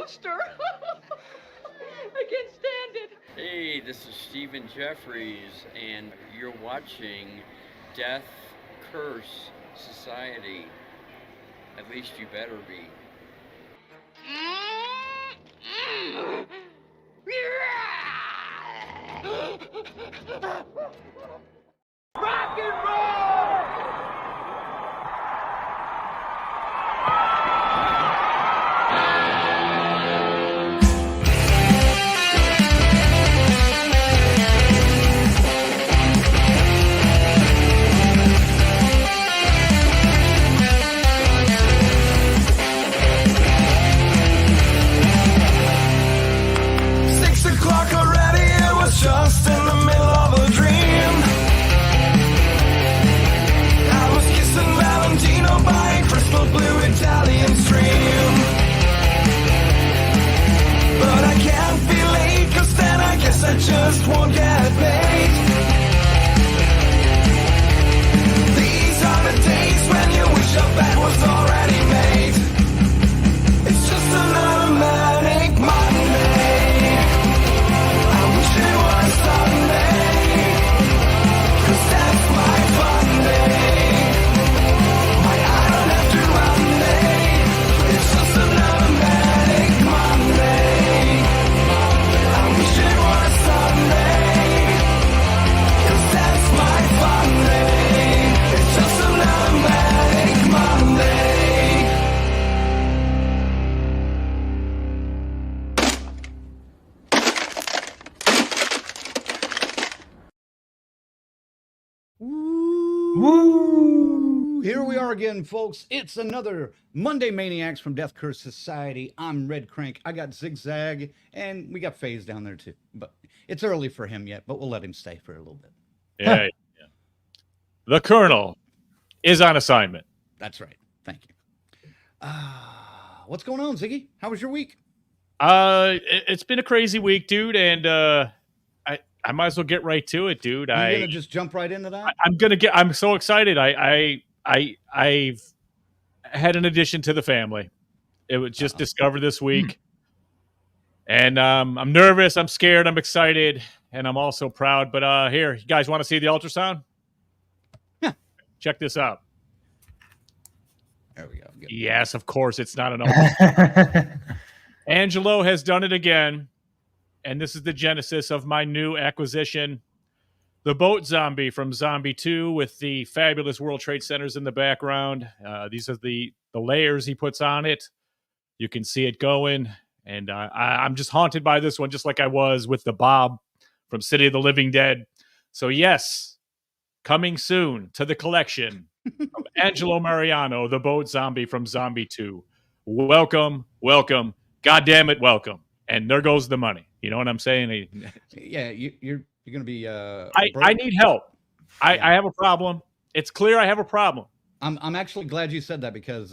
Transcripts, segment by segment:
monster. I can't stand it. Hey, this is Stephen Jeffries, and you're watching Death Curse Society. At least you better be. Rock and roll! 6 o'clock already, it was just in the middle of a dream. I was kissing Valentino by a crystal blue Italian stream. But I can't be late, cause then I guess I just won't get paid. These are the days when you wish your bed was already made. It's just another manic Monday. I wish it was Sunday, cause that's my fun day. My I don't have to run day. It's just another manic Monday. I wish it was Sunday, cause that's my fun day. It's just another manic Monday. Woo! Here we are again, folks. It's another Monday Maniacs from Death Curse Society. I'm Red Crank. I got Zigzag, and we got FaZe down there too. But it's early for him yet, but we'll let him stay for a little bit. Yeah. The Colonel is on assignment. That's right. Thank you. What's going on, Ziggy? How was your week? It's been a crazy week, dude, and I might as well get right to it, dude. You're gonna just jump right into that? I'm so excited. I've had an addition to the family. It was just discovered this week. And I'm nervous, I'm scared, I'm excited, and I'm also proud. But here, you guys want to see the ultrasound? Yeah. Check this out. There we go. Good. Yes, of course, it's not an ultrasound. Angelo has done it again, and this is the genesis of my new acquisition. The boat zombie from Zombie 2 with the fabulous World Trade Centers in the background. These are the layers he puts on it. You can see it going. And I'm just haunted by this one, just like I was with the Bob from City of the Living Dead. So yes, coming soon to the collection of Angelo Mariano, the boat zombie from Zombie 2. Welcome, welcome, goddamn it, welcome. And there goes the money. You know what I'm saying? Yeah, you're going to be. I need help. I have a problem. It's clear I have a problem. I'm actually glad you said that because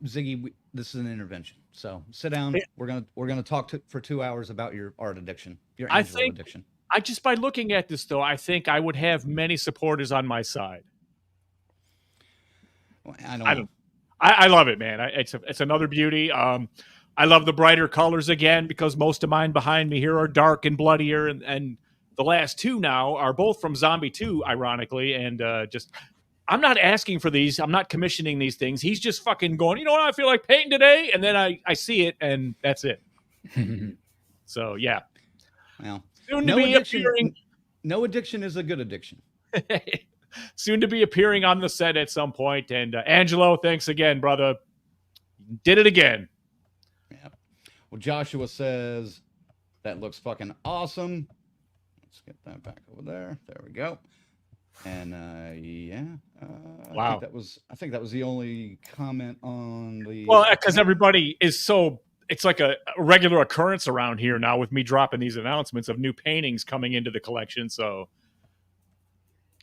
Ziggy, this is an intervention. So sit down. Yeah. We're gonna talk for 2 hours about your art addiction, your Angelo addiction. I just by looking at this though, I think I would have many supporters on my side. Well, I don't know. I love it, man. It's another beauty. I love the brighter colors again because most of mine behind me here are dark and bloodier, and the last two now are both from Zombie 2, ironically, and just. I'm not asking for these. I'm not commissioning these things. He's just fucking going, you know what? I feel like painting today. And then I see it, and that's it. So, yeah. Well, soon to be appearing. No addiction is a good addiction. Soon to be appearing on the set at some point. And Angelo, thanks again, brother. Did it again. Yeah. Well, Joshua says, that looks fucking awesome. Let's get that back over there. There we go. And wow. I think that was the only comment on the. Well, because everybody is so. It's like a regular occurrence around here now with me dropping these announcements of new paintings coming into the collection. So,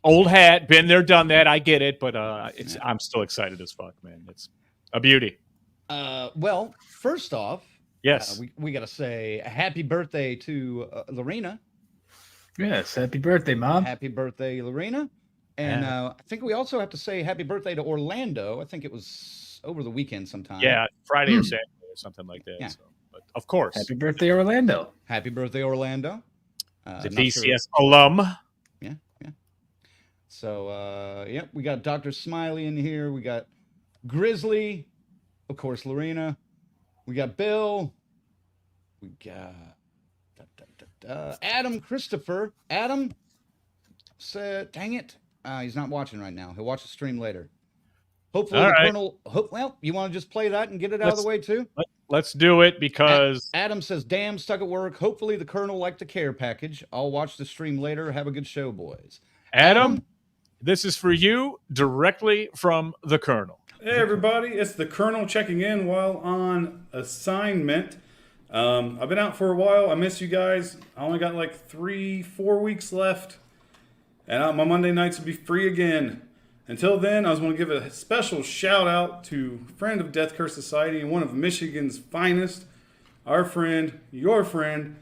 old hat, been there, done that. I get it, but I'm still excited as fuck, man. It's a beauty. Well, first off, yes, we got to say happy birthday to Lorena. Yes, happy birthday, Mom. Happy birthday, Lorena. And I think we also have to say happy birthday to Orlando. I think it was over the weekend sometime. Yeah, Friday or Saturday or something like that. Yeah. So, but of course, Happy birthday, Orlando. Happy birthday, Orlando. the not DCS sure- alum. Yeah. So, yep, we got Dr. Smiley in here. We got Grizzly, of course, Lorena. We got Bill. We got Adam Christopher. Adam said, dang it. He's not watching right now. He'll watch the stream later. Hopefully, All the right. Colonel. Well, you want to just play that and get it out of the way, too? Let's do it because Adam says, damn, stuck at work. Hopefully, the Colonel liked the care package. I'll watch the stream later. Have a good show, boys. Adam, this is for you directly from the Colonel. Hey everybody, it's the Colonel checking in while on assignment. I've been out for a while. I miss you guys. I only got like 3-4 weeks left, and my Monday nights will be free again. Until then, I was going to give a special shout out to friend of Death Curse Society and one of Michigan's finest, our friend, your friend,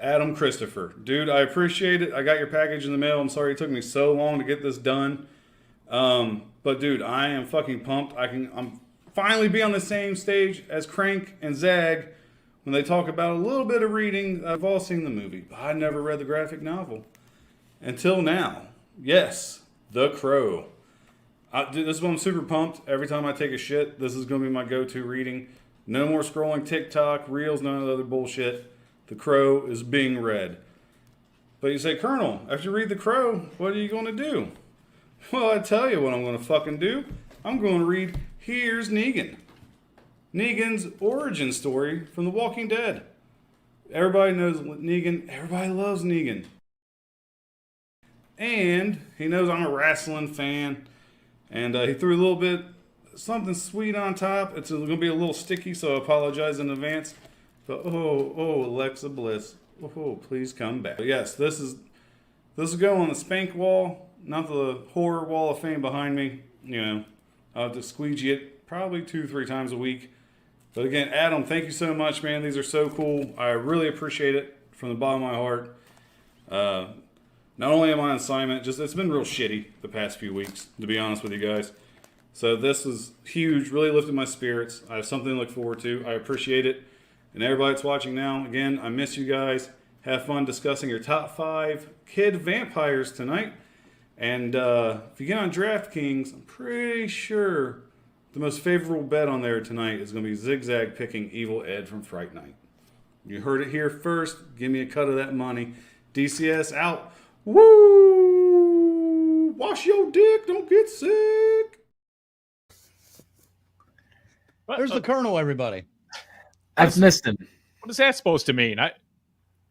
Adam Christopher. Dude, I appreciate it. I got your package in the mail. I'm sorry it took me so long to get this done. But dude, I am fucking pumped. I'm finally be on the same stage as Crank and Zag when they talk about a little bit of reading. I've all seen the movie, but I never read the graphic novel until now. Yes, The Crow. Dude, this is why I'm super pumped. Every time I take a shit, this is going to be my go-to reading. No more scrolling TikTok, Reels, none of the other bullshit. The Crow is being read. But you say, Colonel, after you read The Crow, what are you going to do? Well, I tell you what I'm going to fucking do. I'm going to read Here's Negan. Negan's origin story from The Walking Dead. Everybody knows Negan. Everybody loves Negan. And he knows I'm a wrestling fan. And he threw a little bit, something sweet on top. It's going to be a little sticky, so I apologize in advance. But, oh, Alexa Bliss. Oh, please come back. But yes, this is going on the spank wall. Not the horror wall of fame behind me. You know, I'll have to squeegee it probably 2-3 times a week. But again, Adam, thank you so much, man. These are so cool. I really appreciate it from the bottom of my heart. Not only am I on assignment, just it's been real shitty the past few weeks, to be honest with you guys. So this is huge, really lifted my spirits. I have something to look forward to. I appreciate it. And everybody that's watching now, again, I miss you guys. Have fun discussing your top 5 kid vampires tonight. And if you get on DraftKings, I'm pretty sure the most favorable bet on there tonight is going to be Zigzag picking Evil Ed from Fright Night. You heard it here first. Give me a cut of that money. DCS out. Woo! Wash your dick. Don't get sick. There's the Colonel, everybody. I've missed him. What is that supposed to mean?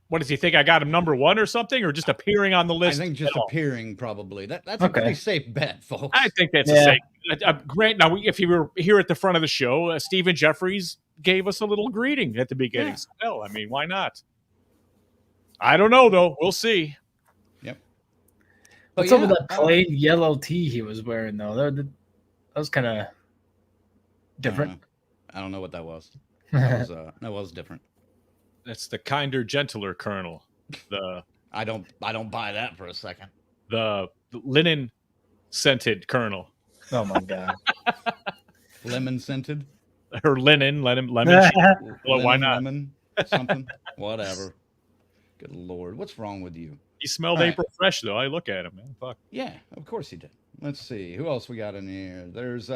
What does he think? I got him number 1 or something, or just appearing on the I list? think just at all? appearing, probably. That's Okay. a pretty safe bet, folks. I think that's a Yeah. safe. Grant, now if you were here at the front of the show, Stephen Jeffries gave us a little greeting at the beginning. Yeah. So, hell, I mean, why not? I don't know though. We'll see. Yep. What's up with that plain yellow tee he was wearing, though? That was kind of different. I don't know what that was. That was different. That's the kinder, gentler Colonel. The I don't buy that for a second. the linen scented Colonel. Oh, my God. Lemon scented. Her lemon. Well, why not? Lemon, something, whatever. Good Lord, what's wrong with you? He smelled All right. April fresh though. I look at him, man. Fuck. Yeah, of course he did. Let's see who else we got in here. There's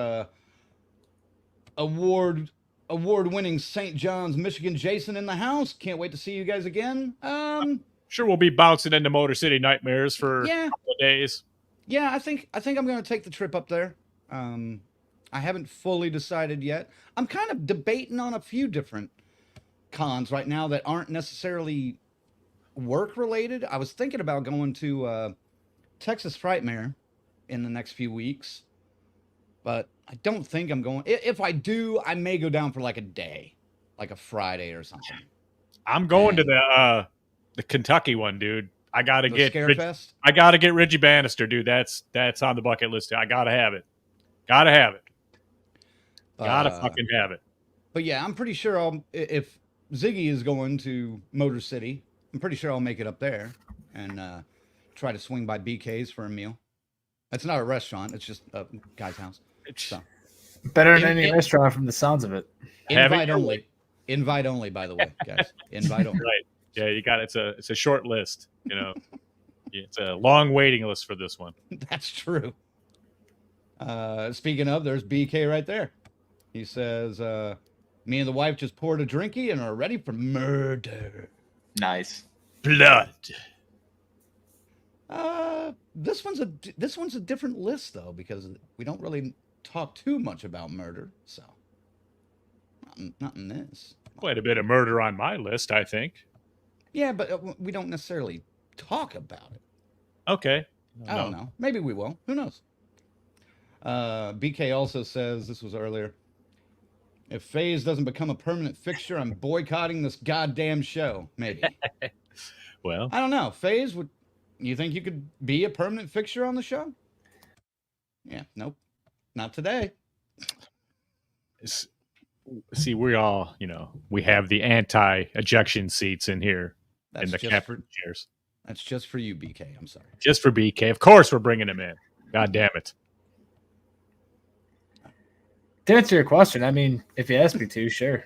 award-winning St. John's, Michigan Jason in the house. Can't wait to see you guys again. Sure, we'll be bouncing into Motor City Nightmares for Yeah. a couple of days. Yeah, I think I'm going to take the trip up there. I haven't fully decided yet. I'm kind of debating on a few different cons right now that aren't necessarily work related. I was thinking about going to Texas Frightmare in the next few weeks, but I don't think I'm going. If I do, I may go down for like a day, like a Friday or something. I'm going to the Kentucky one, dude. I gotta The get Scarefest? I gotta get Reggie Bannister, dude. That's on the bucket list. I gotta have it. Gotta fucking have it. But yeah, I'm pretty sure if Ziggy is going to Motor City, I'm pretty sure I'll make it up there and try to swing by BK's for a meal. It's not a restaurant; it's just a guy's house. So, Better than any restaurant from the sounds of it. Invite only. Invite only, by the way, guys. Invite only. Right. Yeah, you got it. It's a short list, you know. It's a long waiting list for this one. That's true. Speaking of, there's BK right there. He says, me and the wife just poured a drinky and are ready for murder. Nice. Blood. This one's a different list though, because we don't really talk too much about murder, so not in this. Quite a bit of murder on my list, I think. Yeah, but we don't necessarily talk about it. Okay. I don't know. Maybe we will. Who knows? BK also says, this was earlier, if FaZe doesn't become a permanent fixture, I'm boycotting this goddamn show. Maybe. Well, I don't know. FaZe, you think you could be a permanent fixture on the show? Yeah, nope. Not today. See, we all, we have the anti-ejection seats in here. That's in the captain chairs. That's just for you, BK. I'm sorry. Just for BK. Of course we're bringing him in. God damn it. To answer your question, I mean, if you ask me to, sure.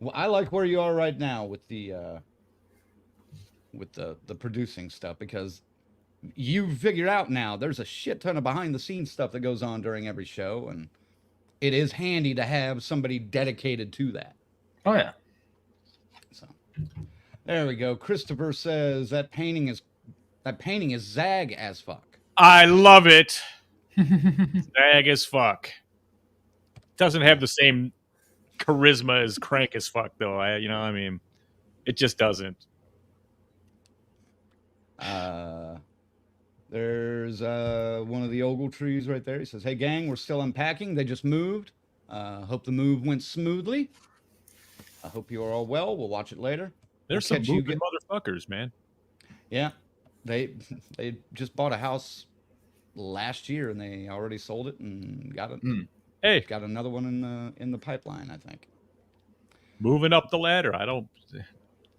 Well, I like where you are right now with the producing stuff, because you figured out now there's a shit ton of behind the scenes stuff that goes on during every show, and it is handy to have somebody dedicated to that. Oh yeah. So there we go. Christopher says that painting is zag as fuck. I love it. Zag as fuck. Doesn't have the same charisma as Crank as fuck, though. It just doesn't. There's one of the ogle trees right there. He says, "Hey gang, we're still unpacking. They just moved. Hope the move went smoothly. I hope you are all well. We'll watch it later. There's We'll some moving motherfuckers, man. Yeah, they just bought a house last year and they already sold it and got it. Hey, got another one in the pipeline, I think. Moving up the ladder.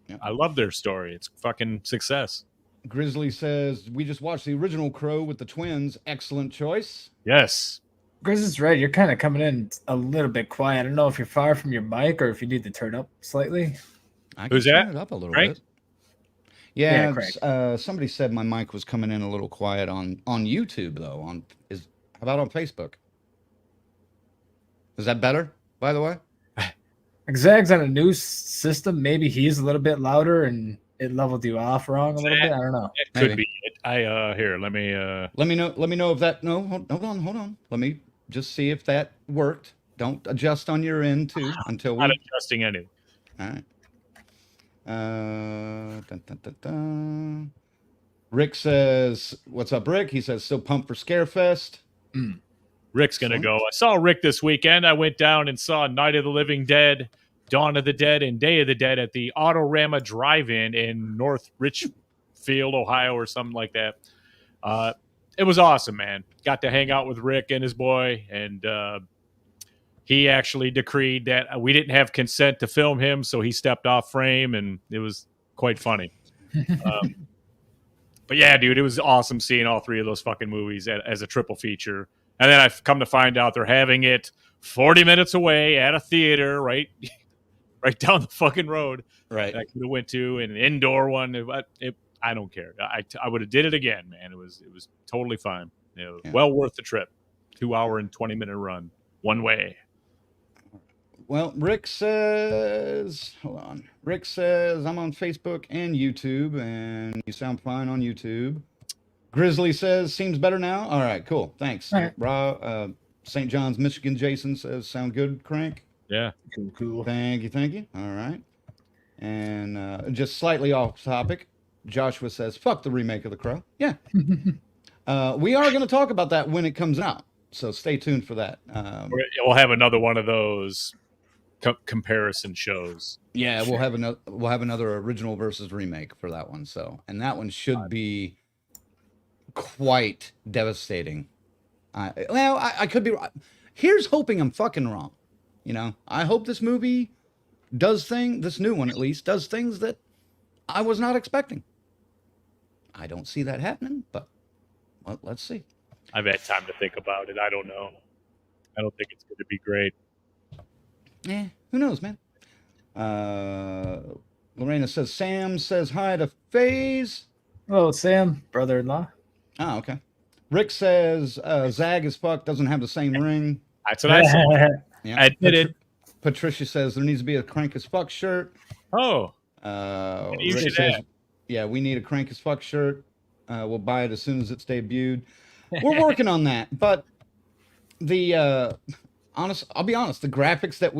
Yep. I love their story. It's fucking success. Grizzly says, we just watched the original Crow with the twins. Excellent choice. Yes. Grizzly's right. You're kind of coming in a little bit quiet. I don't know if you're far from your mic or if you need to turn up slightly. I Who's can that? turn it up a little Craig? bit. Yeah, Craig. Somebody said my mic was coming in a little quiet on YouTube though. How about on Facebook? Is that better, by the way? Zag's on a new system. Maybe he's a little bit louder and it leveled you off wrong a little bit. I don't know. It could be. Here, let me know if that. No, hold on. Let me just see if that worked. Don't adjust on your end too until we. Not adjusting anything. All right. Dun, dun, dun, dun. Rick says, "What's up, Rick?" He says, "Still pumped for Scarefest." Rick's gonna go. I saw Rick this weekend. I went down and saw Night of the Living Dead, Dawn of the Dead, and Day of the Dead at the Autorama Drive-In in North Richfield, Ohio, or something like that. It was awesome, man. Got to hang out with Rick and his boy, and he actually decreed that we didn't have consent to film him, so he stepped off frame, and it was quite funny. But yeah, dude, it was awesome seeing all three of those fucking movies as a triple feature. And then I've come to find out they're having it 40 minutes away at a theater right down the fucking road. Right. I could have went to an indoor one. I don't care. I would have did it again, man. It was totally fine. Well worth the trip. 2 hour and 20-minute run one way. Well, Rick says, hold on. Rick says, I'm on Facebook and YouTube, and you sound fine on YouTube. Grizzly says, seems better now. All right, cool. Thanks. All right. St. John's, Michigan, Jason says, sound good, Crank? Yeah. Cool. Thank you. All right. And just slightly off topic, Joshua says, fuck the remake of The Crow. Yeah. We are going to talk about that when it comes out, so stay tuned for that. We'll have another one of those comparison shows. Yeah, sure. We'll have another original versus remake for that one. So, and that one should be quite devastating. I could be. Here's hoping I'm fucking wrong. I hope this movie this new one at least, does things that I was not expecting. I don't see that happening, but well, let's see. I've had time to think about it. I don't know. I don't think it's going to be great. Who knows, man? Lorena says, Sam says hi to FaZe. Oh, Sam, brother-in-law. Oh, okay. Rick says, Zag as fuck, doesn't have the same ring. That's what I said. Yeah. I admitted. Patricia says there needs to be a crank as fuck shirt. Oh. Rick says, yeah, we need a crank as fuck shirt. We'll buy it as soon as it's debuted. We're working on that, but the I'll be honest, the graphics that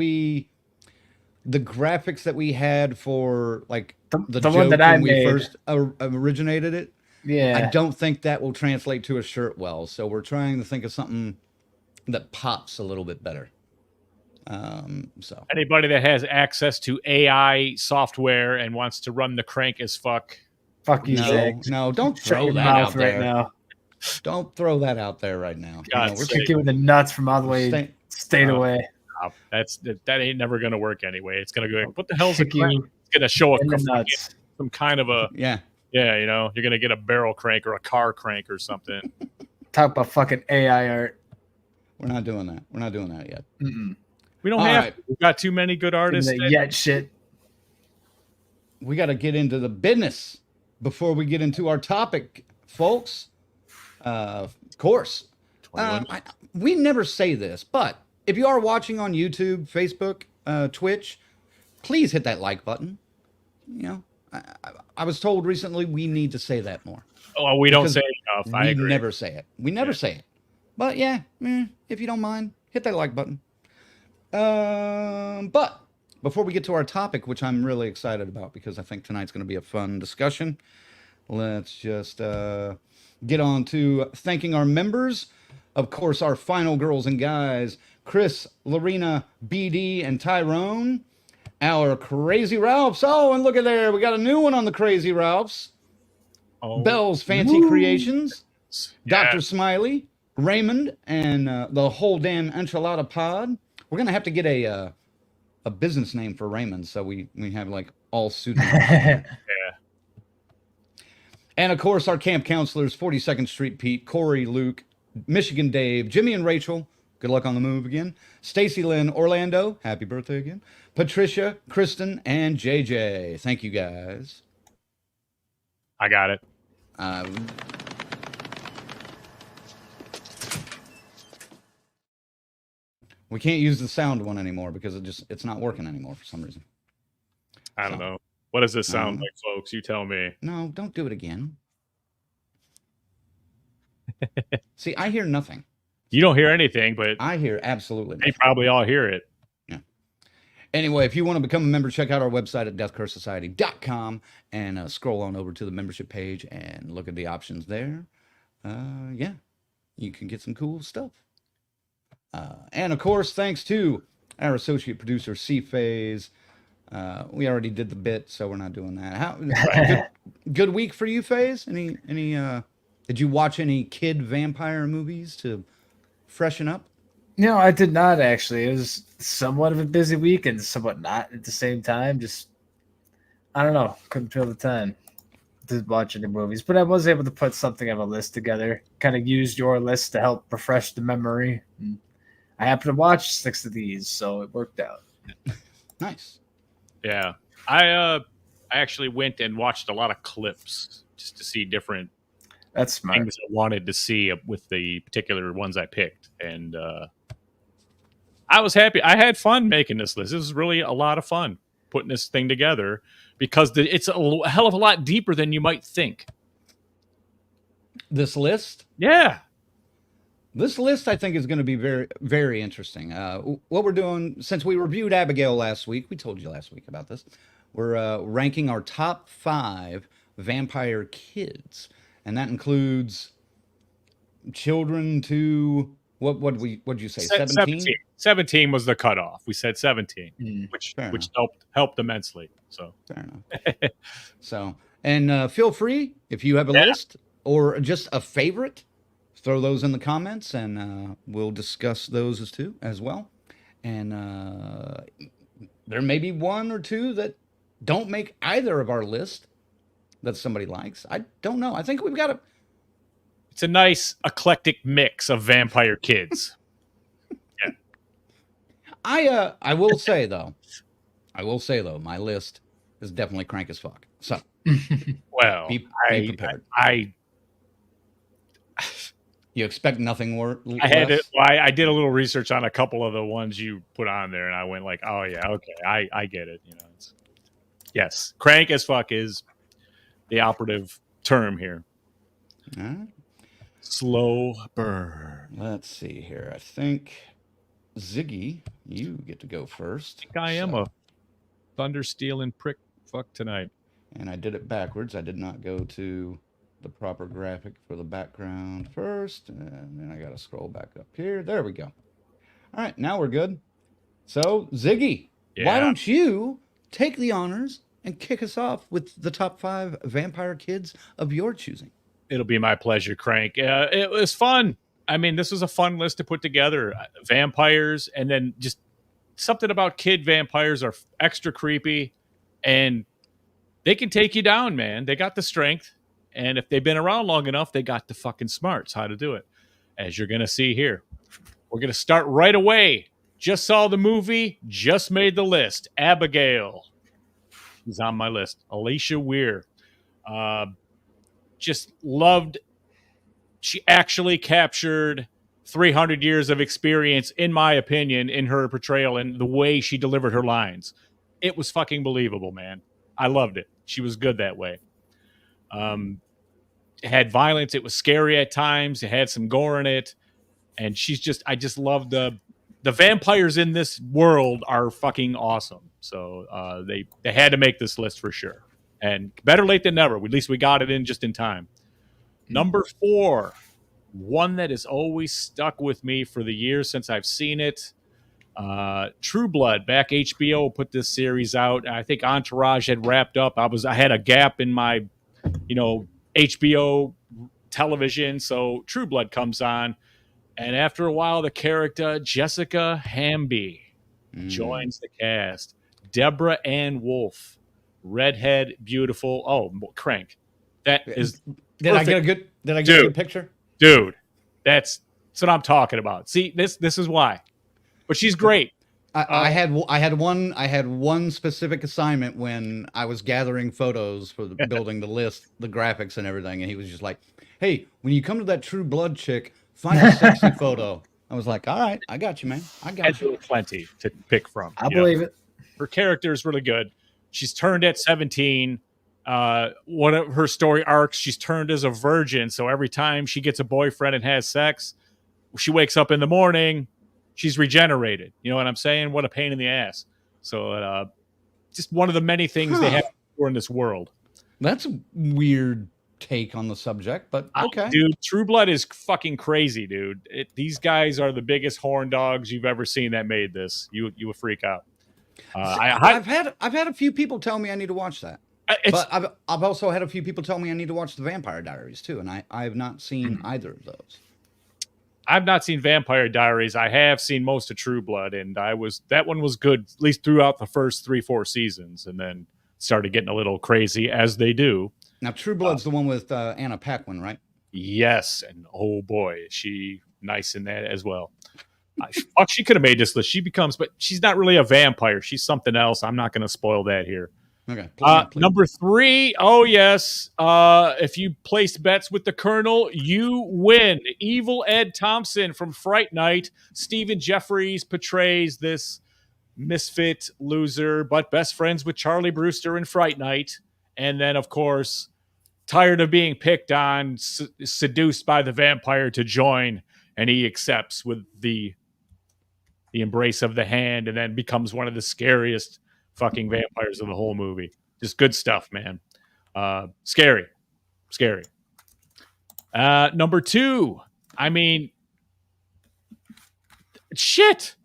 we had for like the joke one that I when we made. first originated it, Yeah, I don't think that will translate to a shirt well. So we're trying to think of something that pops a little bit better. So anybody that has access to AI software and wants to run the crank as fuck. fuck you, Zach. no, don't Shut throw your that mouth out right there. now. Don't throw that out there right now. God, we're Kick you in the nuts from all the way state away. That ain't never gonna work anyway. It's gonna go. What the hell's a Kick you crank? It's gonna show in the a nuts. some kind of a yeah. you know, you're gonna get a barrel crank or a car crank or something. Talk about fucking AI art. We're not doing that. We're not doing that yet. Mm-mm. We don't All have. right. We've got too many good artists. Yet shit. We got to get into the business before we get into our topic, folks. Of course, we never say this, but if you are watching on YouTube, Facebook, Twitch, please hit that like button. You know, I was told recently we need to say that more. Oh, we don't say it enough. I agree. We never say it. We never say it. But yeah, if you don't mind, hit that like button. But before we get to our topic, which I'm really excited about because I think tonight's going to be a fun discussion, let's just get on to thanking our members. Of course, our final girls and guys, Chris, Lorena, BD, and Tyrone. Our Crazy Ralphs. Oh, and look at there. We got a new one on the Crazy Ralphs. Oh. Bell's Fancy Creations. Yeah. Dr. Smiley, Raymond, and the whole damn enchilada pod. We're gonna have to get a business name for Raymond, so we have like all suited. Yeah. And of course, our camp counselors: 42nd Street Pete, Corey, Luke, Michigan Dave, Jimmy and Rachel. Good luck on the move again. Stacy Lynn, Orlando. Happy birthday again. Patricia, Kristen, and JJ. Thank you guys. I got it. We can't use the sound one anymore because it's not working anymore for some reason. I don't know. What does this sound like, folks? You tell me. No, don't do it again. See, I hear nothing. You don't hear anything, but I hear absolutely they nothing. probably all hear it. Yeah. Anyway, if you want to become a member, check out our website at deathcursesociety.com and scroll on over to the membership page and look at the options there. Yeah, you can get some cool stuff. And of course, thanks to our associate producer, C-Phase. We already did the bit, so we're not doing that. Good week for you, Phase? Any did you watch any kid vampire movies to freshen up? No, I did not actually. It was somewhat of a busy week and somewhat not at the same time. Just, I don't know. Couldn't feel the time to watch any movies. But I was able to put something of a list together. Kind of used your list to help refresh the memory. And I happened to watch 6 of these, so it worked out. Nice. Yeah. I actually went and watched a lot of clips just to see different That's smart. things I wanted to see with the particular ones I picked. And I was happy. I had fun making this list. This was really a lot of fun putting this thing together because it's a hell of a lot deeper than you might think. This list? Yeah. This list, I think, is going to be very, very interesting. What we're doing, since we reviewed Abigail last week, we told you last week about this, we're ranking our top 5 vampire kids. And that includes children to, what'd you say, 17? 17 was the cutoff. We said 17, which helped immensely. So fair enough. So, and feel free, if you have a list or just a favorite, throw those in the comments, and we'll discuss those as well. And there may be one or two that don't make either of our list that somebody likes. I don't know. I think we've got it's a nice eclectic mix of vampire kids. Yeah. I will say though, my list is definitely crank as fuck. So Well, be prepared. I You expect nothing I had it. less. Well, I did a little research on a couple of the ones you put on there, and I went like, "Oh yeah, okay, I get it." You know, yes, crank as fuck is the operative term here. All right. Slow burn. Let's see here. I think Ziggy, you get to go first. I think I am a thunder stealing prick fuck tonight. And I did it backwards. I did not go to the proper graphic for the background first, and then I got to scroll back up here. There we go. All right, now we're good. So, Ziggy, why Yeah. don't you take the honors and kick us off with the top 5 vampire kids of your choosing? It'll be my pleasure, Crank. It was fun. I mean, this was a fun list to put together. Vampires, and then just something about kid vampires are extra creepy, and they can take you down, man. They got the strength, and if they've been around long enough, they got the fucking smarts how to do it, as you're going to see here. We're going to start right away. Just saw the movie, just made the list. Abigail is on my list. Alicia Weir. Just loved. She actually captured 300 years of experience, in my opinion, in her portrayal and the way she delivered her lines. It was fucking believable, man. I loved it. She was good that way. It had violence. It was scary at times. It had some gore in it. And I just love the vampires in this world are fucking awesome. So they had to make this list for sure. And better late than never. At least we got it in just in time. Number 4, one that has always stuck with me for the years since I've seen it. True Blood. Back HBO put this series out. I think Entourage had wrapped up. I had a gap in my, HBO television. So True Blood comes on. And after a while, the character Jessica Hamby joins the cast. Deborah Ann Wolfe, redhead, beautiful. Oh, Crank. That is. Did I get a good picture? Dude, that's what I'm talking about. See, this is why. But she's great. I had one specific assignment when I was gathering photos for building the list, the graphics and everything, and he was just like, "Hey, when you come to that True Blood chick, find a sexy photo." I was like, "All right, I got you, man. I got you." Plenty to pick from. I believe it. Her character is really good. She's turned at 17. One of her story arcs, she's turned as a virgin. So every time she gets a boyfriend and has sex, she wakes up in the morning, she's regenerated. You know what I'm saying? What a pain in the ass. So just one of the many things they have in this world. That's a weird take on the subject, but okay. Dude, True Blood is fucking crazy, dude. These guys are the biggest horn dogs you've ever seen that made this. You would freak out. I've had a few people tell me I need to watch that. But I've also had a few people tell me I need to watch the Vampire Diaries too, and I have not seen either of those. I've not seen Vampire Diaries. I have seen most of True Blood, and that one was good, at least throughout the first 3-4 seasons, and then started getting a little crazy as they do. Now, True Blood's the one with Anna Paquin, right? Yes, and oh boy, is she nice in that as well. She could have made this list. But she's not really a vampire. She's something else. I'm not going to spoil that here. Okay. Please. Number 3. Oh yes. If you placed bets with the Colonel, you win. Evil Ed Thompson from Fright Night. Stephen Jeffries portrays this misfit loser, but best friends with Charlie Brewster in Fright Night. And then, of course, tired of being picked on, seduced by the vampire to join, and he accepts with the embrace of the hand, and then becomes one of the scariest fucking vampires of the whole movie. Just good stuff, man. Scary. Number 2. I mean, shit.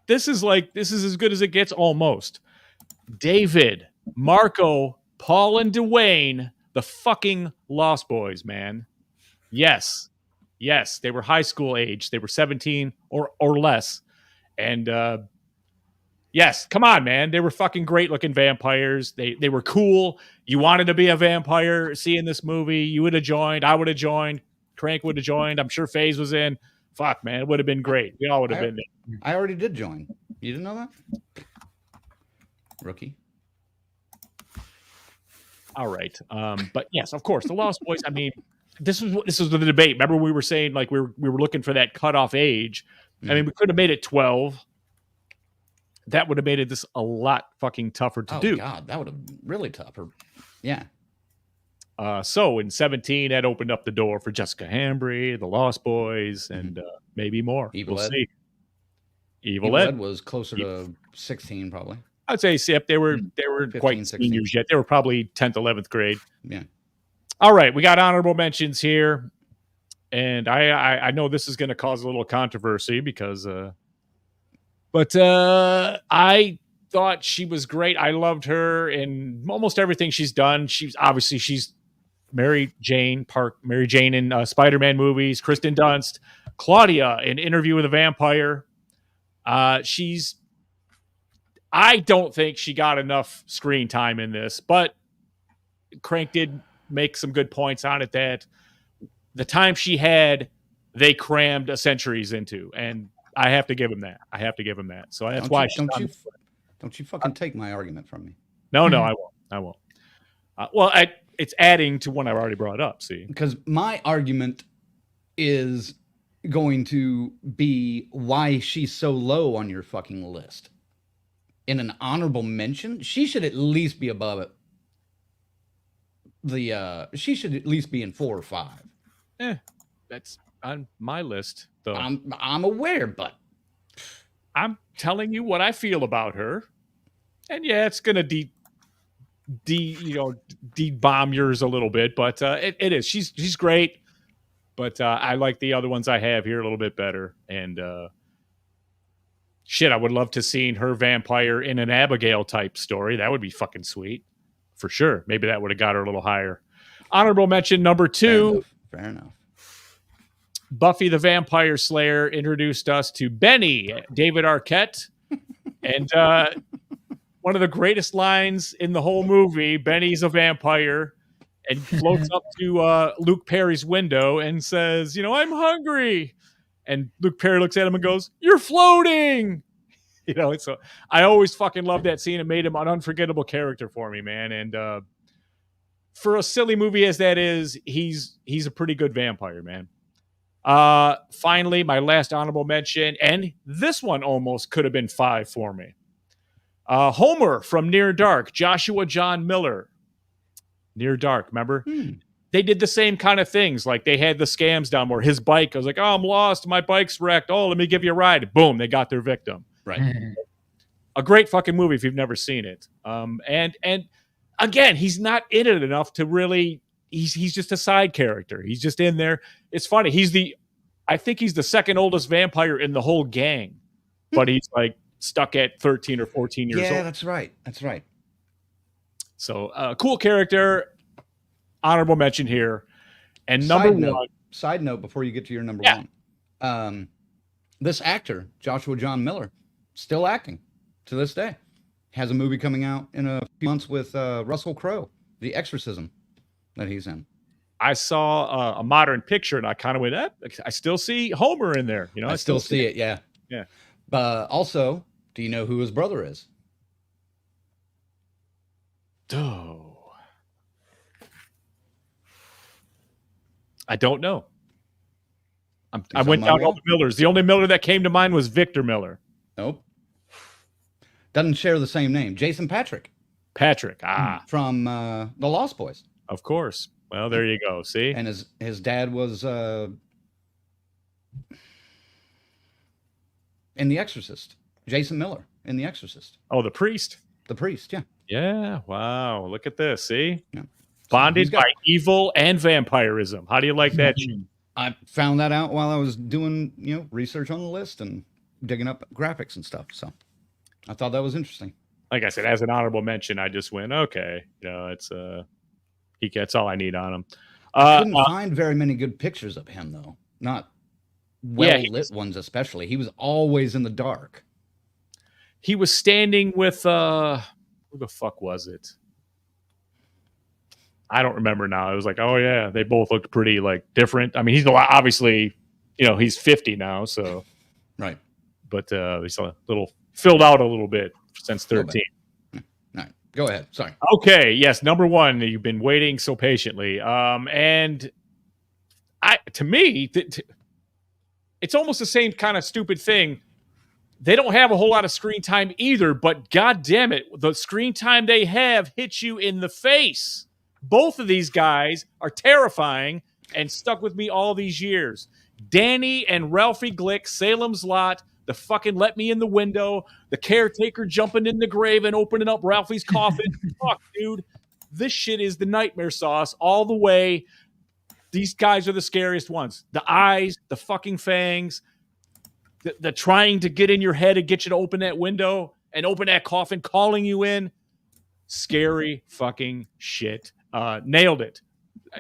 This is as good as it gets almost. David, Marco, Paul, and Dwayne, the fucking Lost Boys, man. Yes, they were high school age. They were 17 or less. And yes, come on, man. They were fucking great looking vampires. They were cool. You wanted to be a vampire seeing this movie. You would have joined. I would have joined. Crank would have joined. I'm sure FaZe was in. Fuck, man. It would have been great. We all would have been there. I already did join. You didn't know that? Rookie. All right. But yes, of course, the Lost Boys. I mean, this was the debate. Remember, we were saying like we were looking for that cutoff age. I mean, we could have made it 12. That would have made this a lot fucking tougher to do. Oh God, that would have been really tougher. Yeah. So in 17, that opened up the door for Jessica Hambry, the Lost Boys, and maybe more. Evil Ed. See. Evil Ed was closer to 16, probably. I'd say, yep, they were 15, quite 16. seniors yet. They were probably 10th, 11th grade. Yeah. All right, we got honorable mentions here, and I know this is going to cause a little controversy because, but I thought she was great. I loved her in almost everything she's done. She's Mary Jane in Spider-Man movies, Kristen Dunst, Claudia in Interview with a Vampire. I don't think she got enough screen time in this, but Crank did make some good points on it that the time she had, they crammed a centuries into, and I have to give him that. So that's why. Don't you fucking take my argument from me? No, I won't. Well, it's adding to one I've already brought up. See, because my argument is going to be why she's so low on your fucking list. In an honorable mention, she should at least be above it. She should at least be in 4 or 5. That's on my list, though. I'm aware, but I'm telling you what I feel about her, and yeah, it's gonna bomb yours a little bit, but it is. She's great, but I like the other ones I have here a little bit better, and shit, I would love to see her vampire in an Abigail type story. That would be fucking sweet. For sure. Maybe that would have got her a little higher. Honorable mention number 2. Fair enough. Buffy the Vampire Slayer introduced us to Benny, David Arquette. And one of the greatest lines in the whole movie, Benny's a vampire and floats up to Luke Perry's window and says, I'm hungry. And Luke Perry looks at him and goes, "You're floating." So I always fucking loved that scene. It made him an unforgettable character for me, man. And for a silly movie as that is, he's a pretty good vampire, man. Finally, my last honorable mention, and this one almost could have been 5 for me. Homer from Near Dark, Joshua John Miller. Near Dark, remember? They did the same kind of things. Like they had the scams down where his bike, I was like, "Oh, I'm lost. My bike's wrecked. Oh, let me give you a ride." Boom, they got their victim. Right. A great fucking movie if you've never seen it. And again, he's not in it enough to really. He's just a side character. He's just in there. It's funny. I think he's the second oldest vampire in the whole gang, but he's like stuck at 13 or 14 years old. Yeah, that's right. So cool character. Honorable mention here. And side note before you get to your number 1. This actor, Joshua John Miller, still acting to this day. Has a movie coming out in a few months with Russell Crowe, The Exorcism, that he's in. I saw a modern picture and I kind of went, I still see Homer in there. I still see it. Yeah. Yeah. Also, do you know who his brother is? Oh. I don't know. I went down all the Millers. The only Miller that came to mind was Victor Miller. Nope. Doesn't share the same name. Jason Patrick. From The Lost Boys. Of course. Well, there you go. See? And his dad was in The Exorcist. Jason Miller in The Exorcist. Oh, the priest. The priest, yeah. Yeah. Wow. Look at this. See? Yeah. Bonded by evil and vampirism. How do you like that? I found that out while I was doing, research on the list and digging up graphics and stuff. So I thought that was interesting. Like I said, as an honorable mention, I just went, okay, it's he gets all I need on him. I couldn't find very many good pictures of him though. Not well-lit ones especially. He was always in the dark. He was standing with who the fuck was it? I don't remember now. It was like, oh yeah, they both looked pretty like different. I mean, he's obviously, he's 50 now, so right. but he's a little filled out a little bit since 13. All right, go ahead. Sorry. Okay, yes, number one. You've been waiting so patiently, and to me, it's almost the same kind of stupid thing. They don't have a whole lot of screen time either, but god damn it, the screen time they have hits you in the face. Both of these guys are terrifying and stuck with me all these years. Danny and Ralphie Glick, Salem's Lot, the fucking let me in the window, the caretaker jumping in the grave and opening up Ralphie's coffin. Fuck, dude. This shit is the nightmare sauce all the way. These guys are the scariest ones. The eyes, the fucking fangs, the trying to get in your head and get you to open that window and open that coffin, calling you in. Scary fucking shit. Nailed it.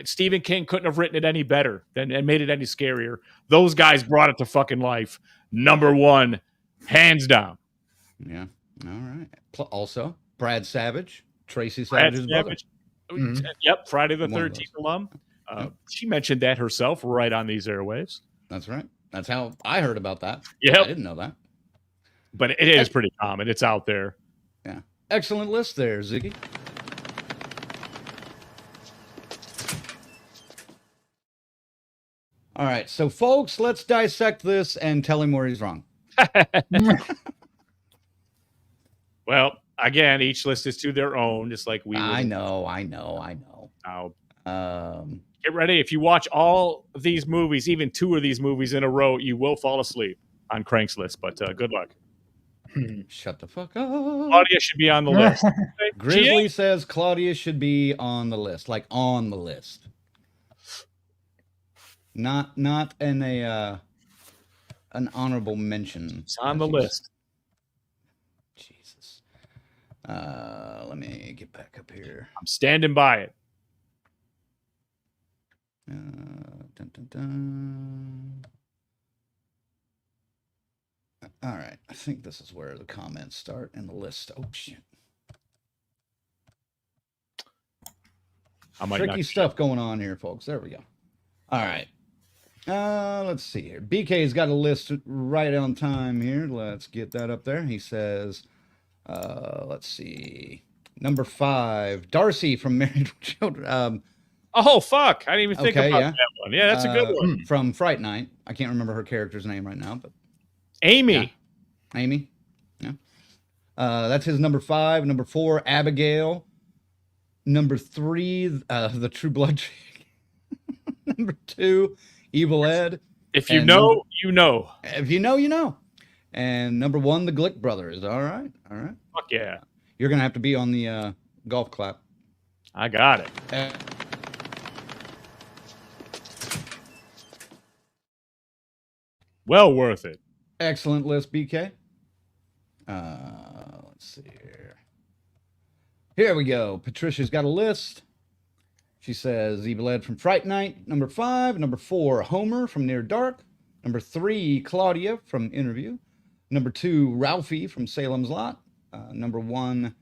Stephen King couldn't have written it any better and made it any scarier. Those guys brought it to fucking life. Number one, hands down. Yeah. All right. Also, Brad Savage, Tracy Savage's brother. Mm-hmm. Yep. Friday the One of 13th those. alum. Yep. She mentioned that herself right on these airwaves. That's right. That's how I heard about that. Yep. I didn't know that. But it is pretty common. It's out there. Yeah. Excellent list there, Ziggy. All right. So, folks, let's dissect this and tell him where he's wrong. Well, again, each list is to their own, just like we I would. know. Now, get ready. If you watch all of these movies, even two of these movies in a row, you will fall asleep on Crank's list. But good luck. Shut the fuck up. Claudia should be on the list. Grizzly says Claudia should be on the list, like on the list. Not in an honorable mention. It's on the list. Jesus. Let me get back up here. I'm standing by it. Dun, dun, dun. All right. I think this is where the comments start and the list. Oh, shit. Tricky stuff going on here, folks. There we go. All right. Let's see here. BK's got a list right on time here. Let's get that up there. He says, let's see. Number 5, Darcy from Married with Children. Oh, fuck. I didn't even think about yeah. that one. Yeah, that's a good one. From Fright Night. I can't remember her character's name right now, but Amy. Yeah. Amy. Yeah. That's his number 5. Number 4, Abigail. Number 3, the True Blood chick. Number 2, Evil Ed. If you know, you know. If you know, you know. And number 1, the Glick brothers. All right. Fuck yeah. You're going to have to be on the golf clap. I got it. Well worth it. Excellent list, BK. Let's see here. Here we go. Patricia's got a list. She says Evil Ed from Fright Night. Number 5. Number 4, Homer from Near Dark. Number 3, Claudia from Interview. Number 2, Ralphie from Salem's Lot. Number 1,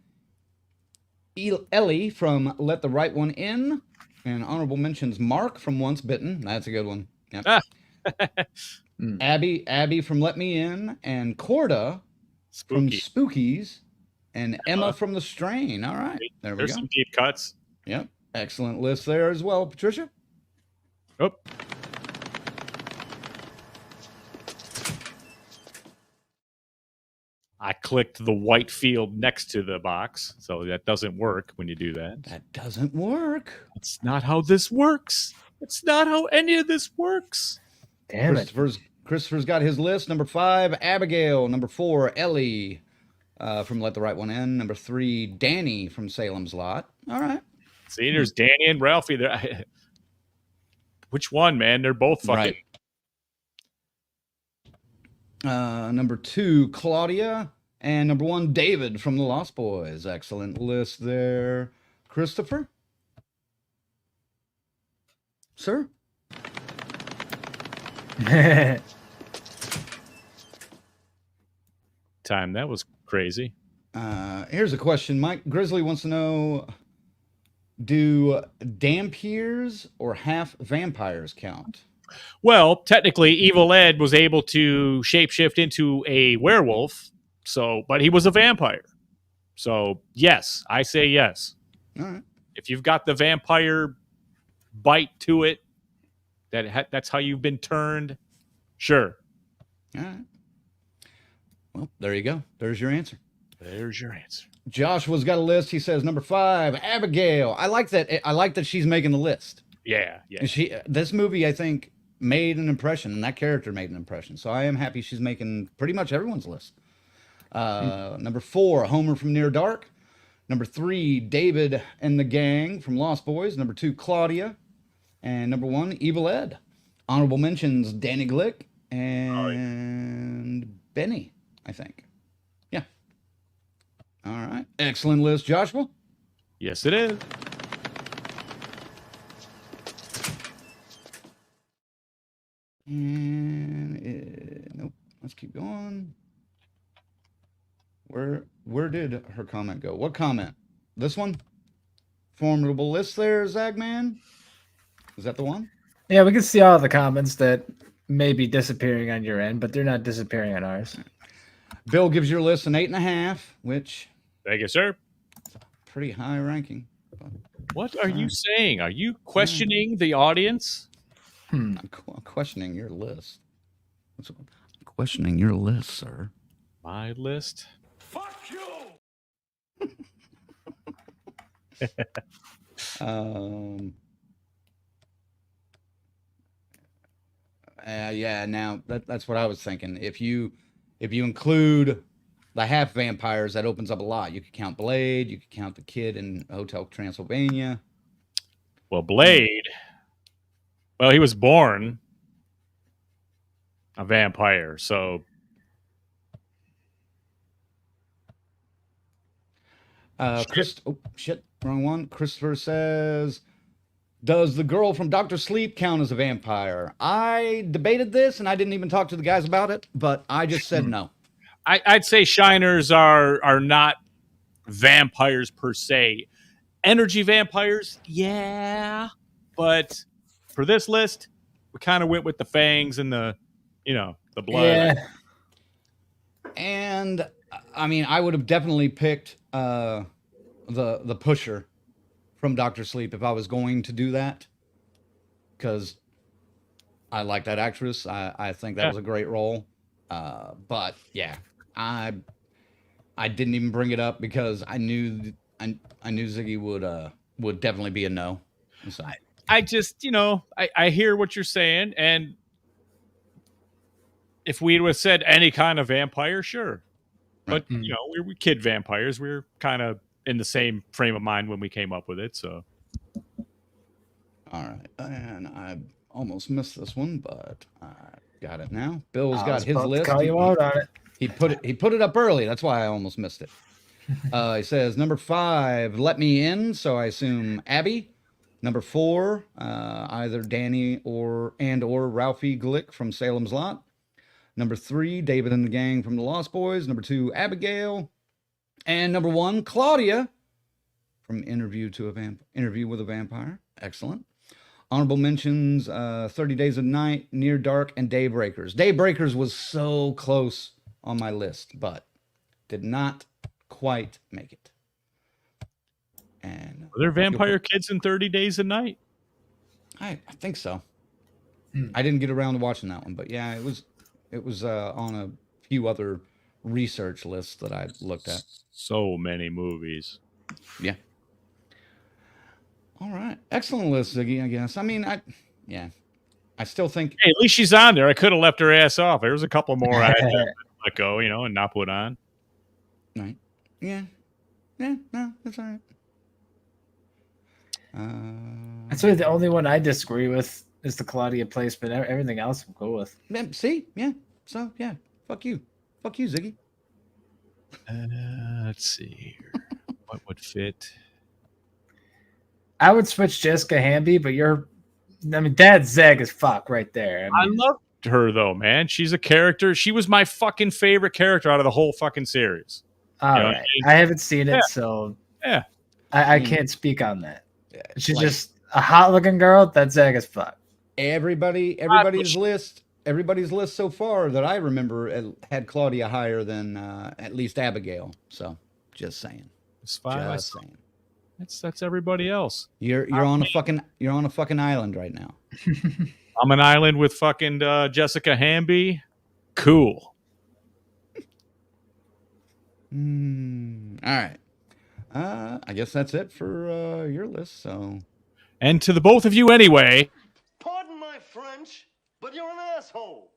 Ellie from Let the Right One In. And honorable mentions Mark from Once Bitten. That's a good one. Yep. Abby from Let Me In. And Corda from Spookies. And Emma from The Strain. All right. There we go. There's some deep cuts. Yep. Excellent list there as well, Patricia. Oh. I clicked the white field next to the box, so that doesn't work when you do that. That doesn't work. It's not how this works. It's not how any of this works. Damn it. Christopher's got his list. Number 5, Abigail. Number 4, Ellie from Let the Right One In. Number 3, Danny from Salem's Lot. All right. See, there's Danny and Ralphie there. Which one, man? They're both fucking. Right. Number 2, Claudia. And number 1, David from The Lost Boys. Excellent list there. Christopher? Sir? Time. That was crazy. Here's a question. Mike Grizzly wants to know, do Dampiers or half vampires count? Well, technically, Evil Ed was able to shapeshift into a werewolf, but he was a vampire. So, yes, I say yes. All right. If you've got the vampire bite to it, that's how you've been turned, sure. All right. Well, there you go. There's your answer. There's your answer. Joshua's got a list. He says number 5, Abigail. I like that. I like that she's making the list. Yeah. This movie, I think, made an impression, and that character made an impression. So I am happy she's making pretty much everyone's list. Number 4, Homer from Near Dark. Number 3, David and the Gang from Lost Boys. Number 2, Claudia. And number 1, Evil Ed. Honorable mentions, Danny Glick and Benny, I think. Yeah. All right. Excellent list, Joshua. Yes, it is. And nope. Let's keep going. Where did her comment go? What comment? This one? Formidable list there, Zagman. Is that the one? Yeah, we can see all the comments that may be disappearing on your end, but they're not disappearing on ours. Bill gives your list an 8.5, which Thank you, sir. is a pretty high ranking. What are you saying? Are you questioning the audience? I'm questioning your list. I'm questioning your list, sir. My list? Fuck you! Yeah. Now that's what I was thinking. If you include the half vampires, that opens up a lot. You could count Blade. You could count the kid in Hotel Transylvania. Well, Blade. Well, he was born a vampire, so. Wrong one. Christopher says, does the girl from Dr. Sleep count as a vampire? I debated this, and I didn't even talk to the guys about it, but I just said no. I'd say Shiners are not vampires per se. Energy vampires, yeah. But for this list, we kind of went with the fangs and the blood. Yeah. And I mean, I would have definitely picked the pusher from Dr. Sleep if I was going to do that, because I like that actress. I think that was a great role. But yeah, I didn't even bring it up because I knew Ziggy would definitely be a no. So. I just, I hear what you're saying, and if we would have said any kind of vampire, sure. But, we're kid vampires. We're kind of in the same frame of mind when we came up with it, so. All right. And I almost missed this one, but I got it now. Bill's got his list. Call you out on it. He put it up early. That's why I almost missed it. He says, number 5, Let Me In. So I assume Abby. Number 4, either Danny or Ralphie Glick from Salem's Lot. Number 3, David and the Gang from the Lost Boys. Number 2, Abigail. And number 1, Claudia from Interview with a Vampire. Excellent. Honorable mentions, 30 Days of Night, Near Dark, and Daybreakers. Daybreakers was so close on my list, but did not quite make it. And are there vampire kids in 30 Days a Night? I think so. I didn't get around to watching that one, but yeah, it was on a few other research lists that I looked at. So many movies. Yeah. All right. Excellent list, Ziggy, I guess. I mean, I still think. Hey, at least she's on there. I could have left her ass off. There was a couple more I had to let go, and not put on. Right. Yeah. Yeah. No, that's all right. That's really the only one I disagree with is the Claudia placement. Everything else I'm cool with. See? Yeah. So, yeah. Fuck you. Fuck you, Ziggy. Let's see here. What would fit? I would switch Jessica Hamby, but Dad's Zeg as fuck right there. I loved her, though, man. She's a character. She was my fucking favorite character out of the whole fucking series. All right. I haven't seen it, so yeah, I can't speak on that. She's just a hot-looking girl. That's Zeg as fuck. everybody's list so far that I remember had Claudia higher than at least Abigail. So just saying. It's fine. Just saying. That's everybody else. You're on a fucking island right now. I'm an island with fucking Jessica Hamby. Cool. All right. I guess that's it for your list. So, and to the both of you anyway. Pardon my French, but you're an asshole.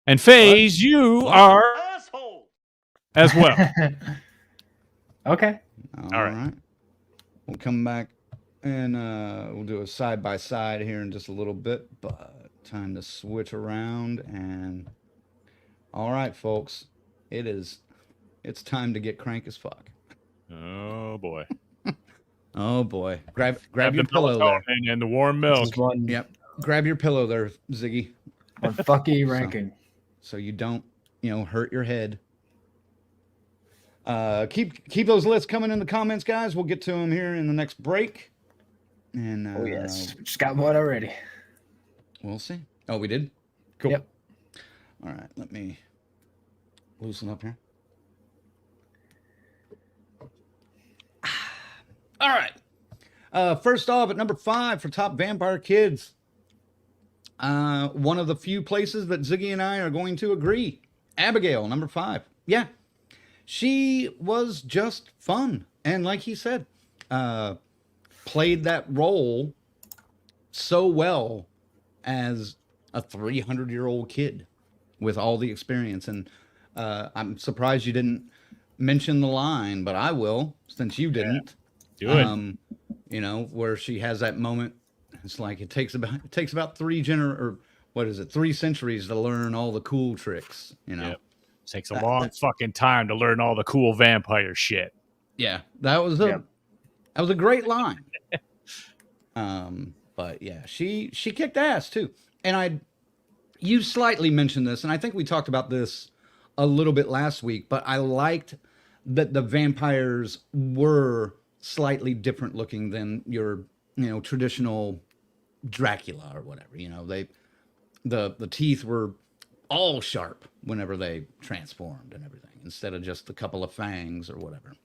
And FaZe, you are Asshole. as well. Okay. all right. We'll come back and we'll do a side by side here in just a little bit, but time to switch around. And all right, folks, it's time to get crank as fuck. Oh boy. Oh boy. Grab your pillow there. And the warm milk. Yep. Grab your pillow there, Ziggy. On fucky ranking. So you don't, hurt your head. Keep those lists coming in the comments, guys. We'll get to them here in the next break. And Oh yes, just got one already. We'll see. Oh, we did? Cool. Yep. All right, let me loosen up here. All right. First off, at number 5 for top vampire kids. One of the few places that Ziggy and I are going to agree. Abigail, number 5. Yeah. She was just fun. And like he said, played that role so well as a 300-year-old kid with all the experience. And I'm surprised you didn't mention the line, but I will, since you didn't. Do it. Where she has that moment. It's like it takes about 3 centuries to learn all the cool tricks. Yep. Takes a long fucking time to learn all the cool vampire shit. Yeah, that was a great line. But yeah, she kicked ass too. And you slightly mentioned this, and I think we talked about this a little bit last week, but I liked that the vampires were slightly different looking than your, traditional Dracula or whatever. The teeth were all sharp whenever they transformed and everything, instead of just a couple of fangs or whatever.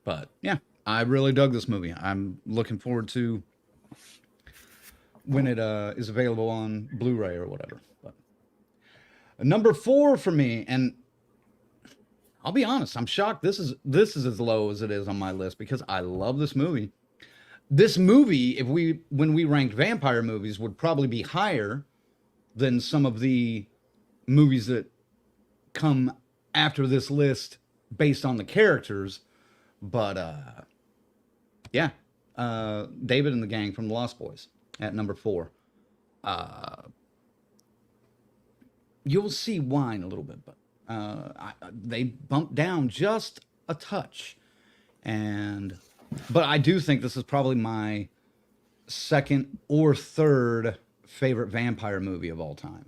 But yeah, I really dug this movie. I'm looking forward to when it is available on Blu-ray or whatever. But number 4 for me, and I'll be honest, I'm shocked this is as low as it is on my list because I love this movie. This movie, when we ranked vampire movies, would probably be higher than some of the movies that come after this list based on the characters. But yeah, David and the Gang from the Lost Boys at number 4. You'll see why in a little bit, but they bumped down just a touch. But I do think this is probably my second or third favorite vampire movie of all time.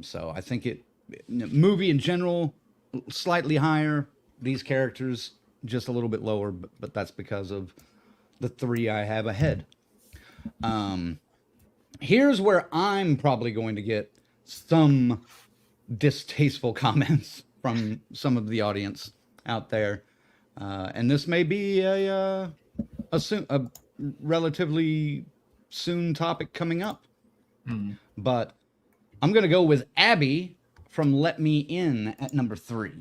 So I think movie in general, slightly higher. These characters, just a little bit lower, but that's because of the 3 I have ahead. Here's where I'm probably going to get some distasteful comments from some of the audience out there. And this may be a relatively soon topic coming up. But I'm going to go with Abby from Let Me In at number 3.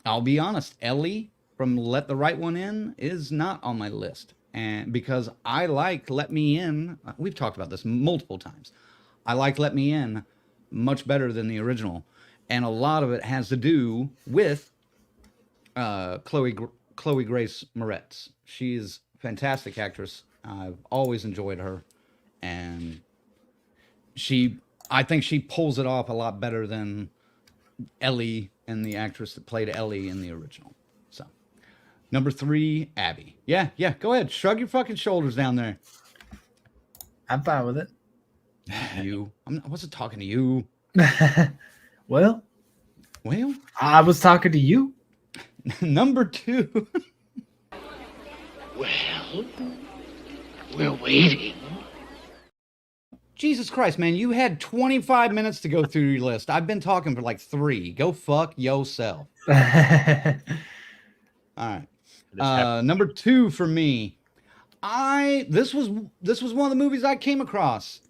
I'll be honest, Ellie from Let the Right One In is not on my list. And because I like Let Me In, we've talked about this multiple times. I like Let Me In much better than the original. And a lot of it has to do with Chloe Grace Moretz. She's a fantastic actress. I've always enjoyed her. And I think she pulls it off a lot better than Ellie and the actress that played Ellie in the original. So, number 3, Abby. Yeah, go ahead. Shrug your fucking shoulders down there. I'm fine with it. I wasn't talking to you. Well, Well, I was talking to you. number 2. Well, We're waiting. Jesus Christ, man, you had 25 minutes to go through your list. I've been talking for like 3. Go fuck yourself. All right. Number 2 for me. This was one of the movies I came across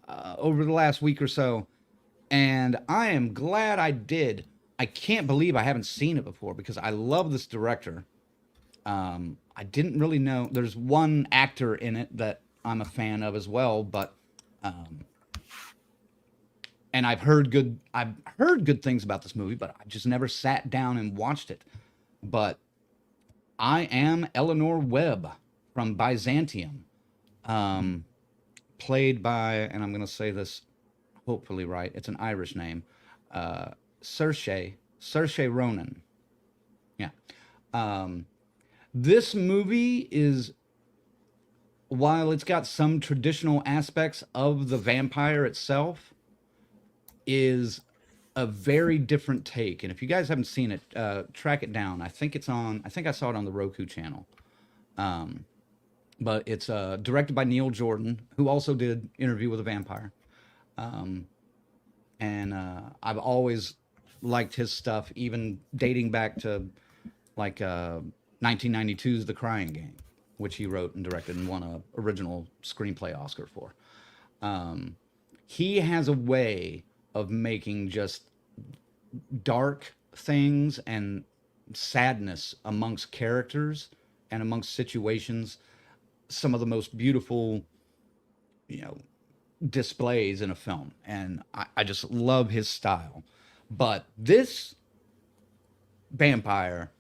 over the last week or so, and I am glad I did. I can't believe I haven't seen it before because I love this director. I didn't really know. There's one actor in it that I'm a fan of as well, but and I've heard good things about this movie, but I just never sat down and watched it. But I am Eleanor Webb from Byzantium, played by, and I'm going to say this hopefully right, it's an Irish name, Saoirse Ronan. Yeah. This movie is, while it's got some traditional aspects of the vampire itself, is a very different take. And if you guys haven't seen it, track it down. I think I saw it on the Roku channel. But it's directed by Neil Jordan, who also did Interview with a Vampire. And I've always liked his stuff, even dating back to like 1992's The Crying Game, which he wrote and directed and won an original screenplay Oscar for. He has a way of making just dark things and sadness amongst characters and amongst situations some of the most beautiful, displays in a film. And I just love his style. But this vampire,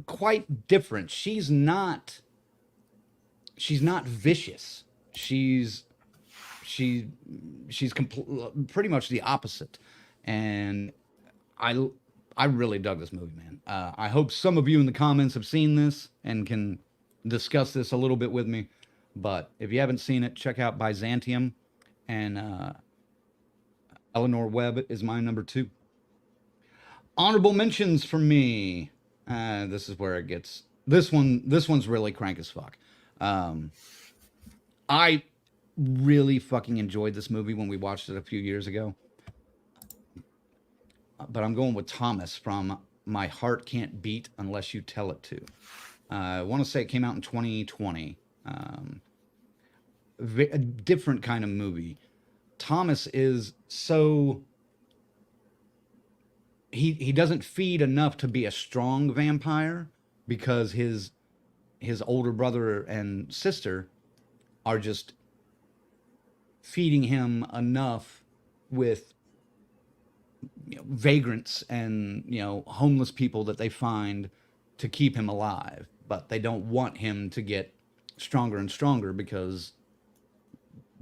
quite different. She's not vicious. She's pretty much the opposite. And I really dug this movie, man. I hope some of you in the comments have seen this and can discuss this a little bit with me. But if you haven't seen it, check out Byzantium. And Eleanor Webb is my number 2. Honorable mentions for me. This is where it gets. This one's really crank as fuck. I really fucking enjoyed this movie when we watched it a few years ago. But I'm going with Thomas from My Heart Can't Beat Unless You Tell It To. I want to say it came out in 2020. A different kind of movie. Thomas is so... He doesn't feed enough to be a strong vampire because his older brother and sister are just feeding him enough with vagrants and homeless people that they find to keep him alive, but they don't want him to get stronger and stronger because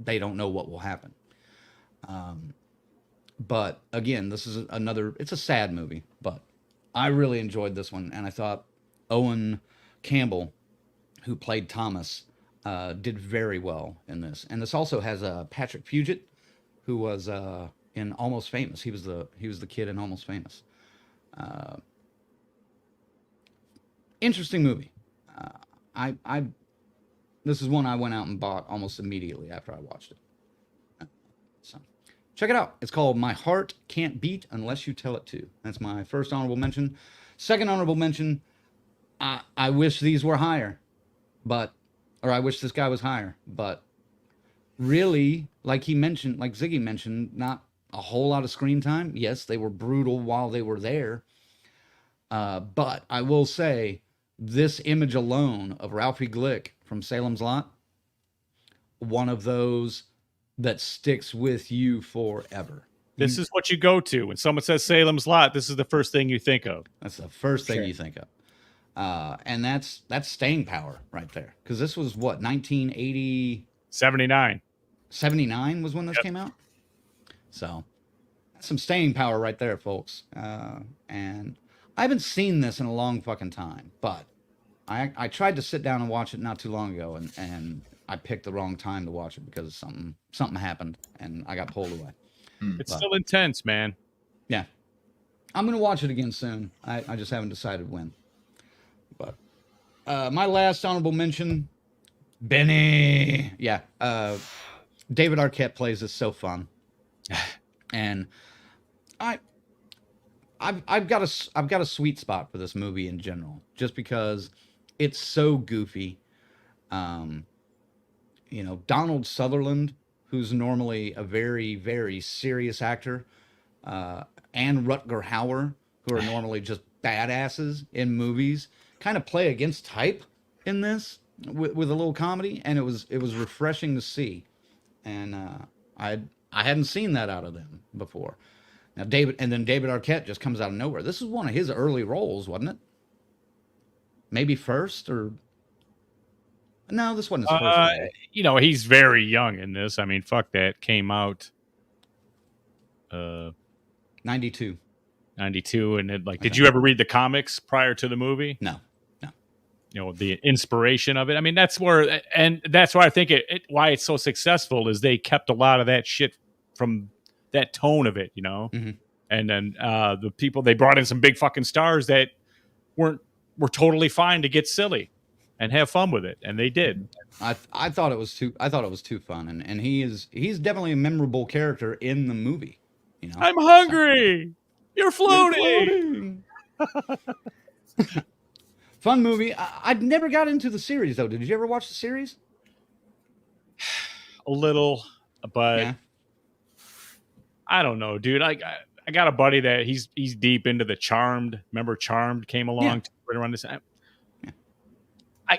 they don't know what will happen. But again, this is it's a sad movie, but I really enjoyed this one. And I thought Owen Campbell, who played Thomas, did very well in this. And this also has Patrick Fugit, who was in Almost Famous. He was the kid in Almost Famous. Interesting movie. This is one I went out and bought almost immediately after I watched it. So check it out. It's called My Heart Can't Beat Unless You Tell It To. That's my first honorable mention. Second honorable mention, I wish these were higher, or I wish this guy was higher, but really, like Ziggy mentioned, not a whole lot of screen time. Yes, they were brutal while they were there. But I will say, this image alone of Ralphie Glick from Salem's Lot, one of those that sticks with you forever. This is what you go to. When someone says Salem's Lot, this is the first thing you think of. That's the first thing you think of. And that's staying power right there. Because this was what, 1980? 79. 79 was when this came out? So, that's some staying power right there, folks. And I haven't seen this in a long fucking time, but I tried to sit down and watch it not too long ago, and I picked the wrong time to watch it because something happened, and I got pulled away. It's still intense, man. Yeah. I'm going to watch it again soon. I just haven't decided when. But My last honorable mention, Benny. Yeah. David Arquette plays is so fun. And I've got a sweet spot for this movie in general, just because it's so goofy. Donald Sutherland, who's normally a very, very serious actor, and Rutger Hauer, who are normally just badasses in movies, kind of play against type in this with a little comedy, and it was refreshing to see, and I hadn't seen that out of them before. Now David Arquette just comes out of nowhere. This is one of his early roles, wasn't it? Maybe first, or no, this wasn't his first role. He's very young in this. I mean, fuck that. Came out 92. 92, and did you ever read the comics prior to the movie? No. The inspiration of it. I mean, that's why I think why it's so successful is they kept a lot of that shit from that tone of it, Mm-hmm. And then the people, they brought in some big fucking stars that were totally fine to get silly and have fun with it, and they did. I thought it was too fun, and he's definitely a memorable character in the movie. I'm hungry. You're floating. Fun movie. I'd never got into the series though. Did you ever watch the series? A little, but yeah. I don't know, dude. I got a buddy that he's deep into the Charmed. Remember Charmed came along right around this time. Yeah.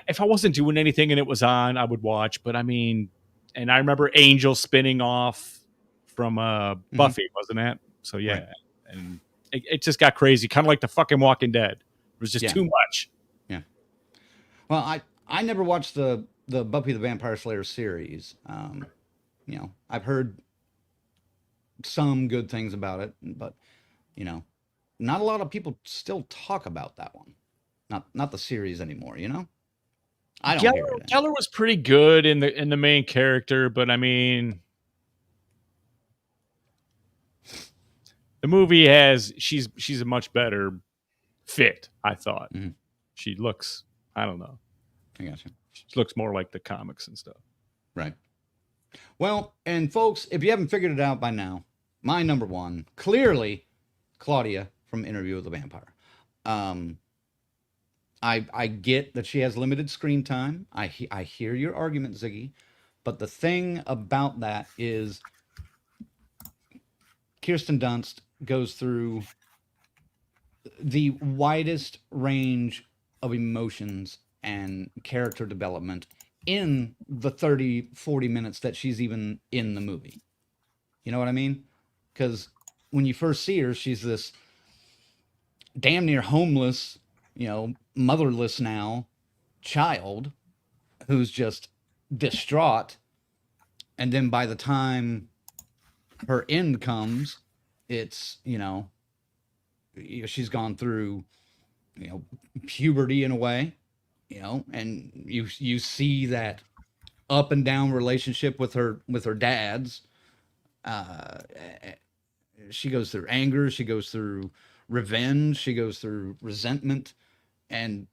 If I wasn't doing anything and it was on, I would watch. But I mean, and I remember Angel spinning off from Buffy, wasn't it? So yeah, right. And it just got crazy, kind of like the fucking Walking Dead. It was just too much. Yeah. Well, I never watched the Buffy the Vampire Slayer series. I've heard some good things about it, but not a lot of people still talk about that one. Not the series anymore. I don't hear it. Geller was pretty good in the main character, but I mean, the movie she's a much better fit, I thought. Mm-hmm. She looks, I don't know. I got you. She looks more like the comics and stuff. Right. Well, and folks, if you haven't figured it out by now, my number one, clearly, Claudia from Interview with the Vampire. I get that she has limited screen time. I hear your argument, Ziggy, but the thing about that is Kirsten Dunst goes through the widest range of emotions and character development in the 30-40 minutes that she's even in the movie. You know what I mean? Because when you first see her, she's this damn near homeless, motherless now child who's just distraught. And then by the time her end comes, it's, she's gone through, puberty in a way, and you see that up and down relationship with her dads. She goes through anger, she goes through revenge, she goes through resentment, and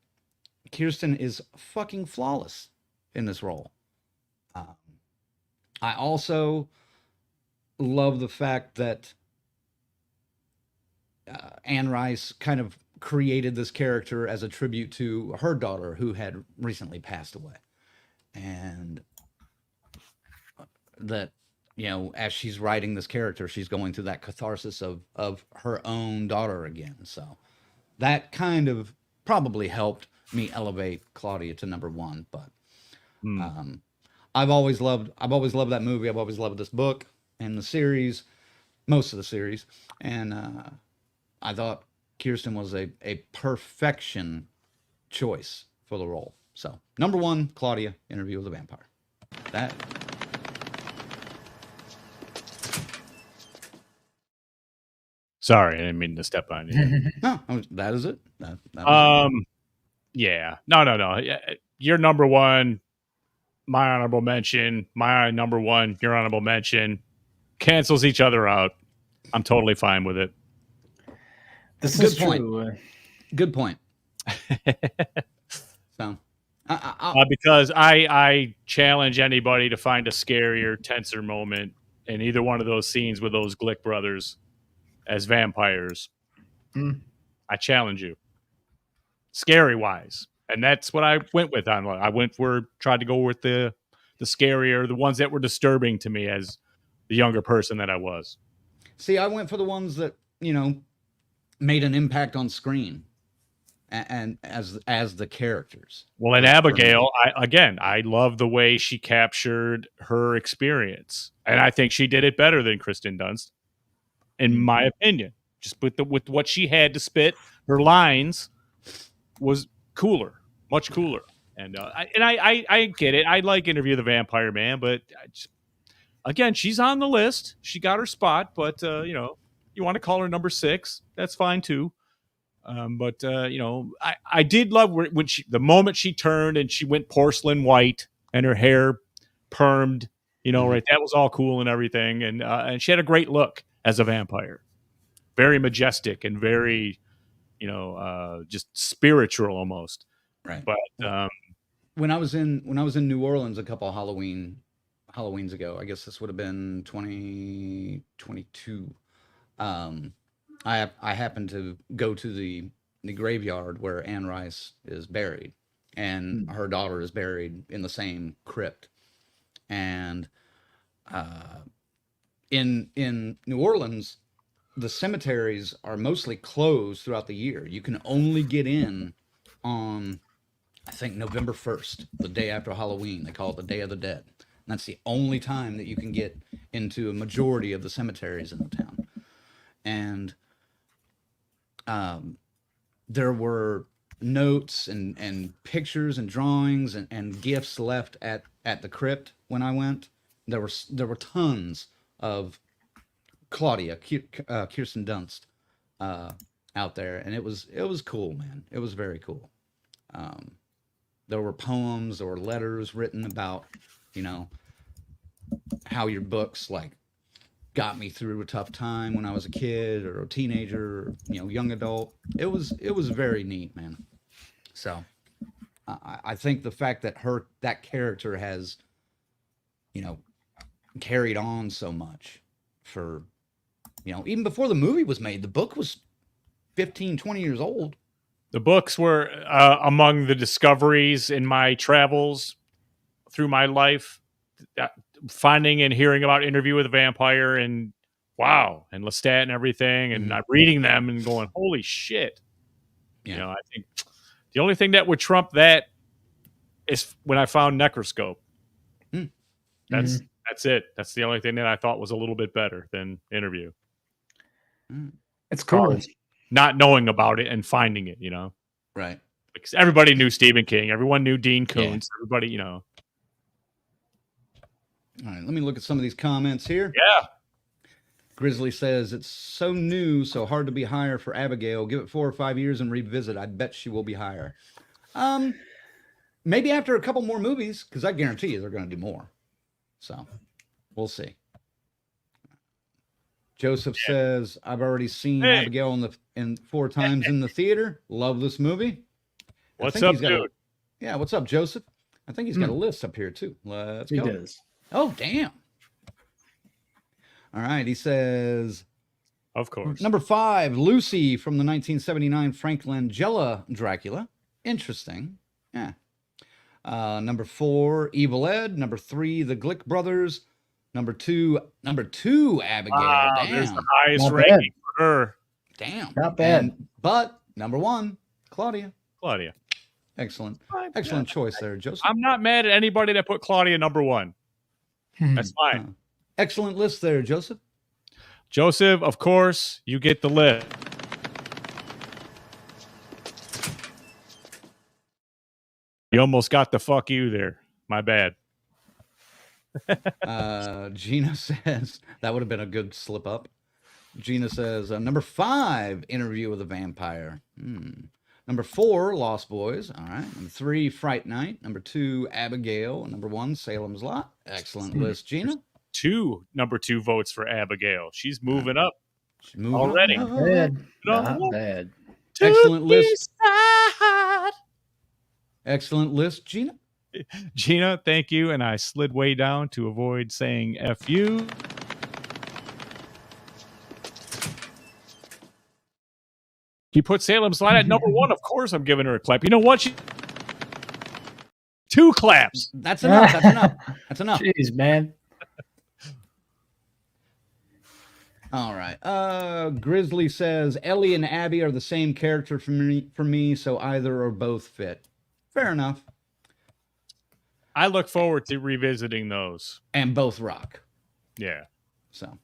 Kirsten is fucking flawless in this role. I also love the fact that Anne Rice kind of created this character as a tribute to her daughter who had recently passed away. And that, as she's writing this character, she's going through that catharsis of her own daughter again. So that kind of probably helped me elevate Claudia to number one. But I've always loved that movie. I've always loved this book and the series, most of the series. And I thought Kirsten was a perfection choice for the role. So number one, Claudia, Interview with a Vampire. That. Sorry, I didn't mean to step on you. No, that is it. That was it. Yeah. No. Your number one, my honorable mention, my number one, your honorable mention, cancels each other out. I'm totally fine with it. This is true. Good point. So Because I challenge anybody to find a scarier, tenser moment in either one of those scenes with those Glick brothers as vampires. I challenge you, scary wise, and that's what I went with. Tried to go with the scarier, the ones that were disturbing to me as the younger person that I was. See, I went for the ones that made an impact on screen, and as the characters. Well, in Abigail, I love the way she captured her experience, and I think she did it better than Kristen Dunst, in my opinion. Just with what she had to spit, her lines was cooler, much cooler. And I get it. I like Interview with the Vampire Man, but again, she's on the list. She got her spot, but you want to call her number 6, that's fine too. But I did love when the moment she turned and she went porcelain white and her hair permed, right? That was all cool and everything, and she had a great look as a vampire, very majestic and very, just spiritual almost. Right. But when I was in New Orleans a couple of Halloweens ago, I guess this would have been 2022. I happened to go to the graveyard where Anne Rice is buried, and her daughter is buried in the same crypt. And in New Orleans, the cemeteries are mostly closed throughout the year. You can only get in on, I think, November 1st, the day after Halloween. They call it the Day of the Dead. And that's the only time that you can get into a majority of the cemeteries in the town. And there were notes and pictures and drawings and gifts left at the crypt when I went. There were tons of Claudia, Kirsten Dunst, out there, and it was cool, man. It was very cool. There were poems or letters written about, how your books got me through a tough time when I was a kid or a teenager, or, young adult. It was very neat, man. So I think the fact that that character has, carried on so much for, even before the movie was made. The book was 15, 20 years old. The books were among the discoveries in my travels through my life. Finding and hearing about Interview with a Vampire and wow, and Lestat and everything, and I'm reading them and going, holy shit. Yeah. I think the only thing that would trump that is when I found Necroscope. That's it. That's the only thing that I thought was a little bit better than Interview. It's cool. Not knowing about it and finding it, Right. Because everybody knew Stephen King. Everyone knew Dean Koontz. Yeah. Everybody, All right, let me look at some of these comments here. Yeah. Grizzly says, it's so new, so hard to be higher for Abigail. Give it 4 or 5 years and revisit. I bet she will be higher. Maybe after a couple more movies, because I guarantee you they're going to do more. So, we'll see. Joseph says, I've already seen Abigail in 4 times in the theater. Love this movie. What's up, dude? Yeah, what's up, Joseph? I think he's got a list up here, too. Let's go. He does. Oh, damn. All right, he says, of course. Number 5, Lucy from the 1979 Frank Langella Dracula. Interesting. Yeah. Number 4, Evil Ed. Number 3, The Glick Brothers. Number two, Abigail. Wow, damn. There's the highest ranking for her. Damn. Not bad. But number 1, Claudia. Claudia. Excellent. Excellent choice there, Joseph. I'm not mad at anybody that put Claudia number 1. That's fine. Excellent list there, Joseph. Joseph, of course, you get the list. You almost got the fuck you there. My bad. Gina says, that would have been a good slip up. Gina says, number 5, Interview with a Vampire. Number 4, Lost Boys. All right. Number 3, Fright Night. Number 2, Abigail. Number 1, Salem's Lot. Excellent list, Gina. Number 2 votes for Abigail. She's moving up. She's moving already. Up. Not bad. Excellent list. Excellent list, Gina. Gina, thank you. And I slid way down to avoid saying F you. She put Salem's Lot at number 1. Of course, I'm giving her a clap. You know what? 2 claps. That's enough. That's enough. That's enough. Jeez, man. All right. Grizzly says Ellie and Abby are the same character for me, so either or both fit. Fair enough. I look forward to revisiting those. And both rock. Yeah. So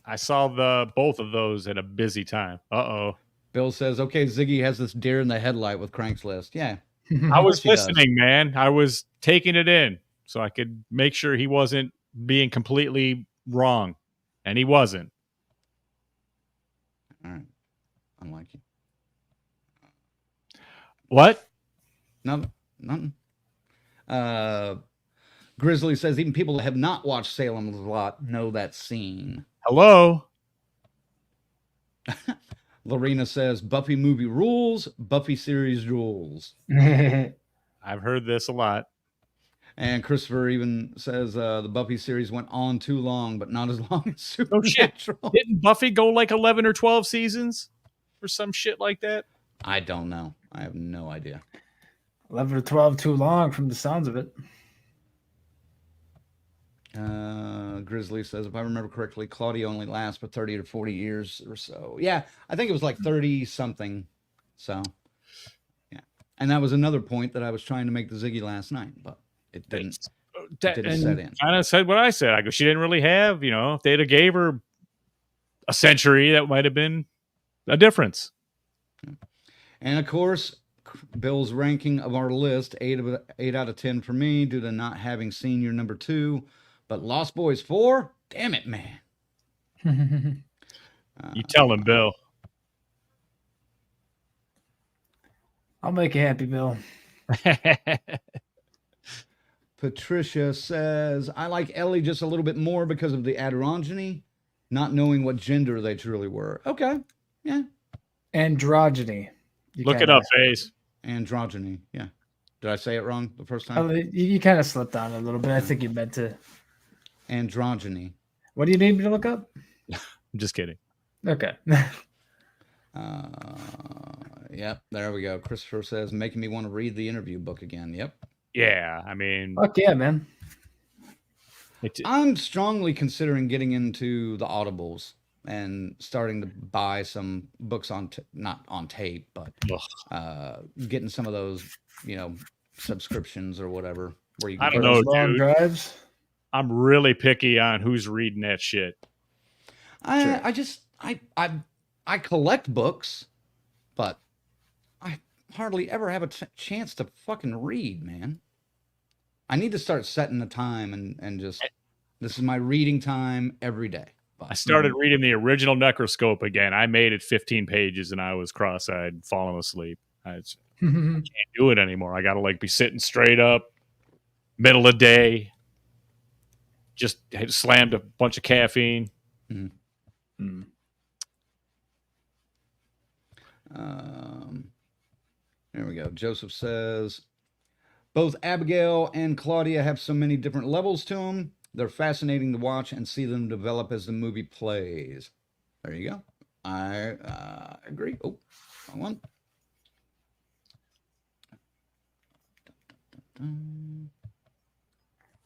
I saw both of those at a busy time. Uh-oh. Bill says, okay, Ziggy has this deer in the headlight with Crank's list. Yeah. I was listening, man. I was taking it in so I could make sure he wasn't being completely wrong. And he wasn't. All right. Unlike you. What? Nothing. Grizzly says even people that have not watched Salem's Lot know that scene. Hello? Lorena says Buffy movie rules, Buffy series rules. I've heard this a lot. And Christopher even says the Buffy series went on too long, but not as long as Supernatural. Oh, shit. Didn't Buffy go like 11 or 12 seasons or some shit like that? I don't know. I have no idea. 11 or 12 too long from the sounds of it. Grizzly says, if I remember correctly, Claudia only lasts for 30 to 40 years or so. Yeah, I think it was like 30 something. So, yeah. And that was another point that I was trying to make to Ziggy last night, but it didn't set in. Kind of said what I said. I go, she didn't really have, if they'd have gave her a century, that might have been a difference. And of course, Bill's ranking of our list, 8 out of 10 for me, due to not having seen your number 2. But Lost Boys 4? Damn it, man. You tell him, Bill. I'll make you happy, Bill. Patricia says, I like Ellie just a little bit more because of the androgyny, not knowing what gender they truly were. Okay. Yeah. Androgyny. Look it up, Faze. Androgyny. Yeah. Did I say it wrong the first time? You kind of slipped on it a little bit. I think you meant to. Androgyny. What do you need me to look up? I'm just kidding. Okay. Yep. There we go. Christopher says, making me want to read the interview book again. Yep. Yeah. I mean. Fuck yeah, man. I'm strongly considering getting into the Audibles and starting to buy some books not on tape, but getting some of those, subscriptions or whatever. Where you can I don't know, long drives. I'm really picky on who's reading that shit. I collect books, but I hardly ever have a chance to fucking read, man. I need to start setting the time and just, this is my reading time every day. I started reading the original Necroscope again. I made it 15 pages and I was cross-eyed, falling asleep. I can't do it anymore. I got to be sitting straight up, middle of the day, just slammed a bunch of caffeine. Mm-hmm. There we go. Joseph says, both Abigail and Claudia have so many different levels to them. They're fascinating to watch and see them develop as the movie plays. There you go. I agree. Oh, wrong one.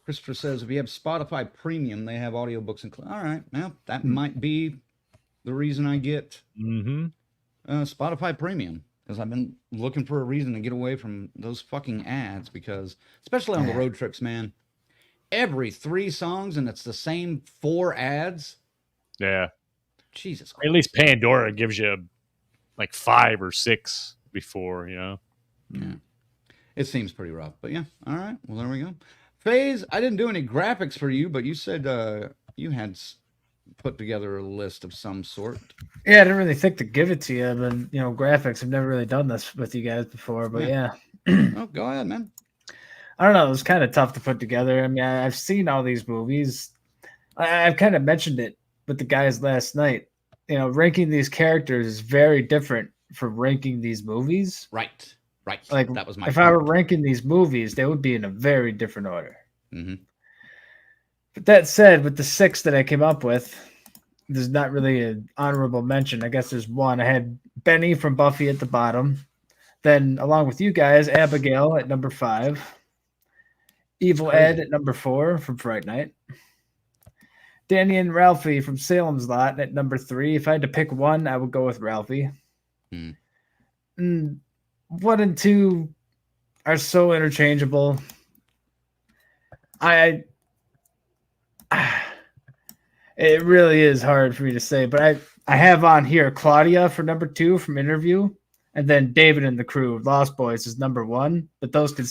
Christopher says, if you have Spotify Premium, they have audiobooks included. All right. Well, that might be the reason I get Spotify Premium, because I've been looking for a reason to get away from those fucking ads, because especially on the road trips, man. Every 3 songs and it's the same 4 ads. Yeah. Jesus Christ. At least Pandora gives you 5 or 6 before, Yeah. It seems pretty rough, but yeah. All right. Well, there we go. Faze, I didn't do any graphics for you, but you said you had put together a list of some sort. Yeah, I didn't really think to give it to you, but graphics. I've never really done this with you guys before, but yeah. Oh, go ahead, man. I don't know. It was kind of tough to put together. I mean, I've seen all these movies. I've kind of mentioned it with the guys last night. Ranking these characters is very different for ranking these movies. Right. Like, that was my if point. I were ranking these movies, they would be in a very different order. Mm-hmm. But that said, with the 6 that I came up with, there's not really an honorable mention. I guess there's one. I had Benny from Buffy at the bottom. Then, along with you guys, Abigail at number 5. Evil Ed at number 4 from Fright Night. Danny and Ralphie from Salem's Lot at number 3. If I had to pick one, I would go with Ralphie. Hmm. 1 and 2 are so interchangeable. It really is hard for me to say, but I have on here Claudia for number 2 from Interview, and then David and the Crew, Lost Boys, is number 1. But those could.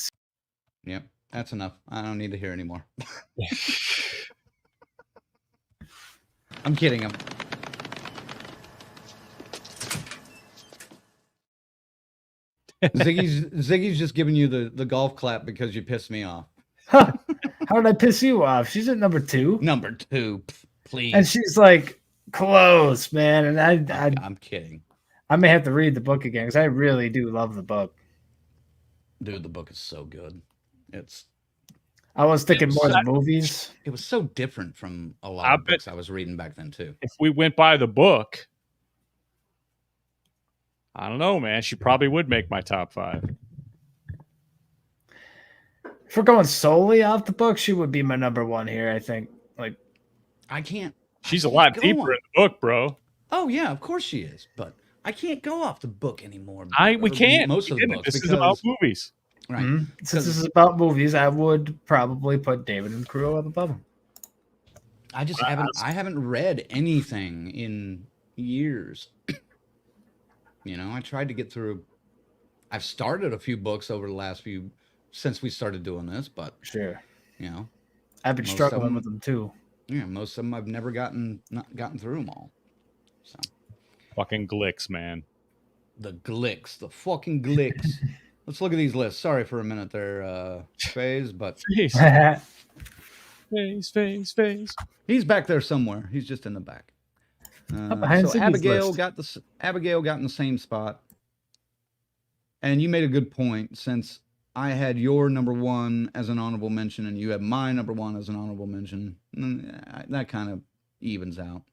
Yep, that's enough. I don't need to hear anymore. I'm kidding him. Ziggy's just giving you the golf clap because you pissed me off. How did I piss you off? She's at number 2. Number 2, please. And she's like, close, man. And I'm kidding. I may have to read the book again because I really do love the book. Dude, the book is so good. I was thinking more the movies. It was so different from a lot of books I was reading back then too. If we went by the book, I don't know, man. She probably would make my top 5. If we're going solely off the book, she would be my number 1 here, I think. Like, I can't. She's a lot deeper in the book, bro. Oh yeah, of course she is, but I can't go off the book anymore. We can't. Most of the books. This is about movies. Right. Mm-hmm. Since this is about movies, I would probably put David and the Crew up above him. I haven't read anything in years. You know, I tried to get through. I've started a few books over the last few since we started doing this, but sure, you know, I've been struggling with them too. Yeah, most of them I've never gotten through them all. So fucking Glicks, man. The Glicks, the fucking Glicks. Let's look at these lists. Sorry for a minute there, Faze, but Faze. He's back there somewhere. He's just in the back. So Abigail got in the same spot, and you made a good point. Since I had your number 1 as an honorable mention, and you had my number 1 as an honorable mention, that kind of evens out.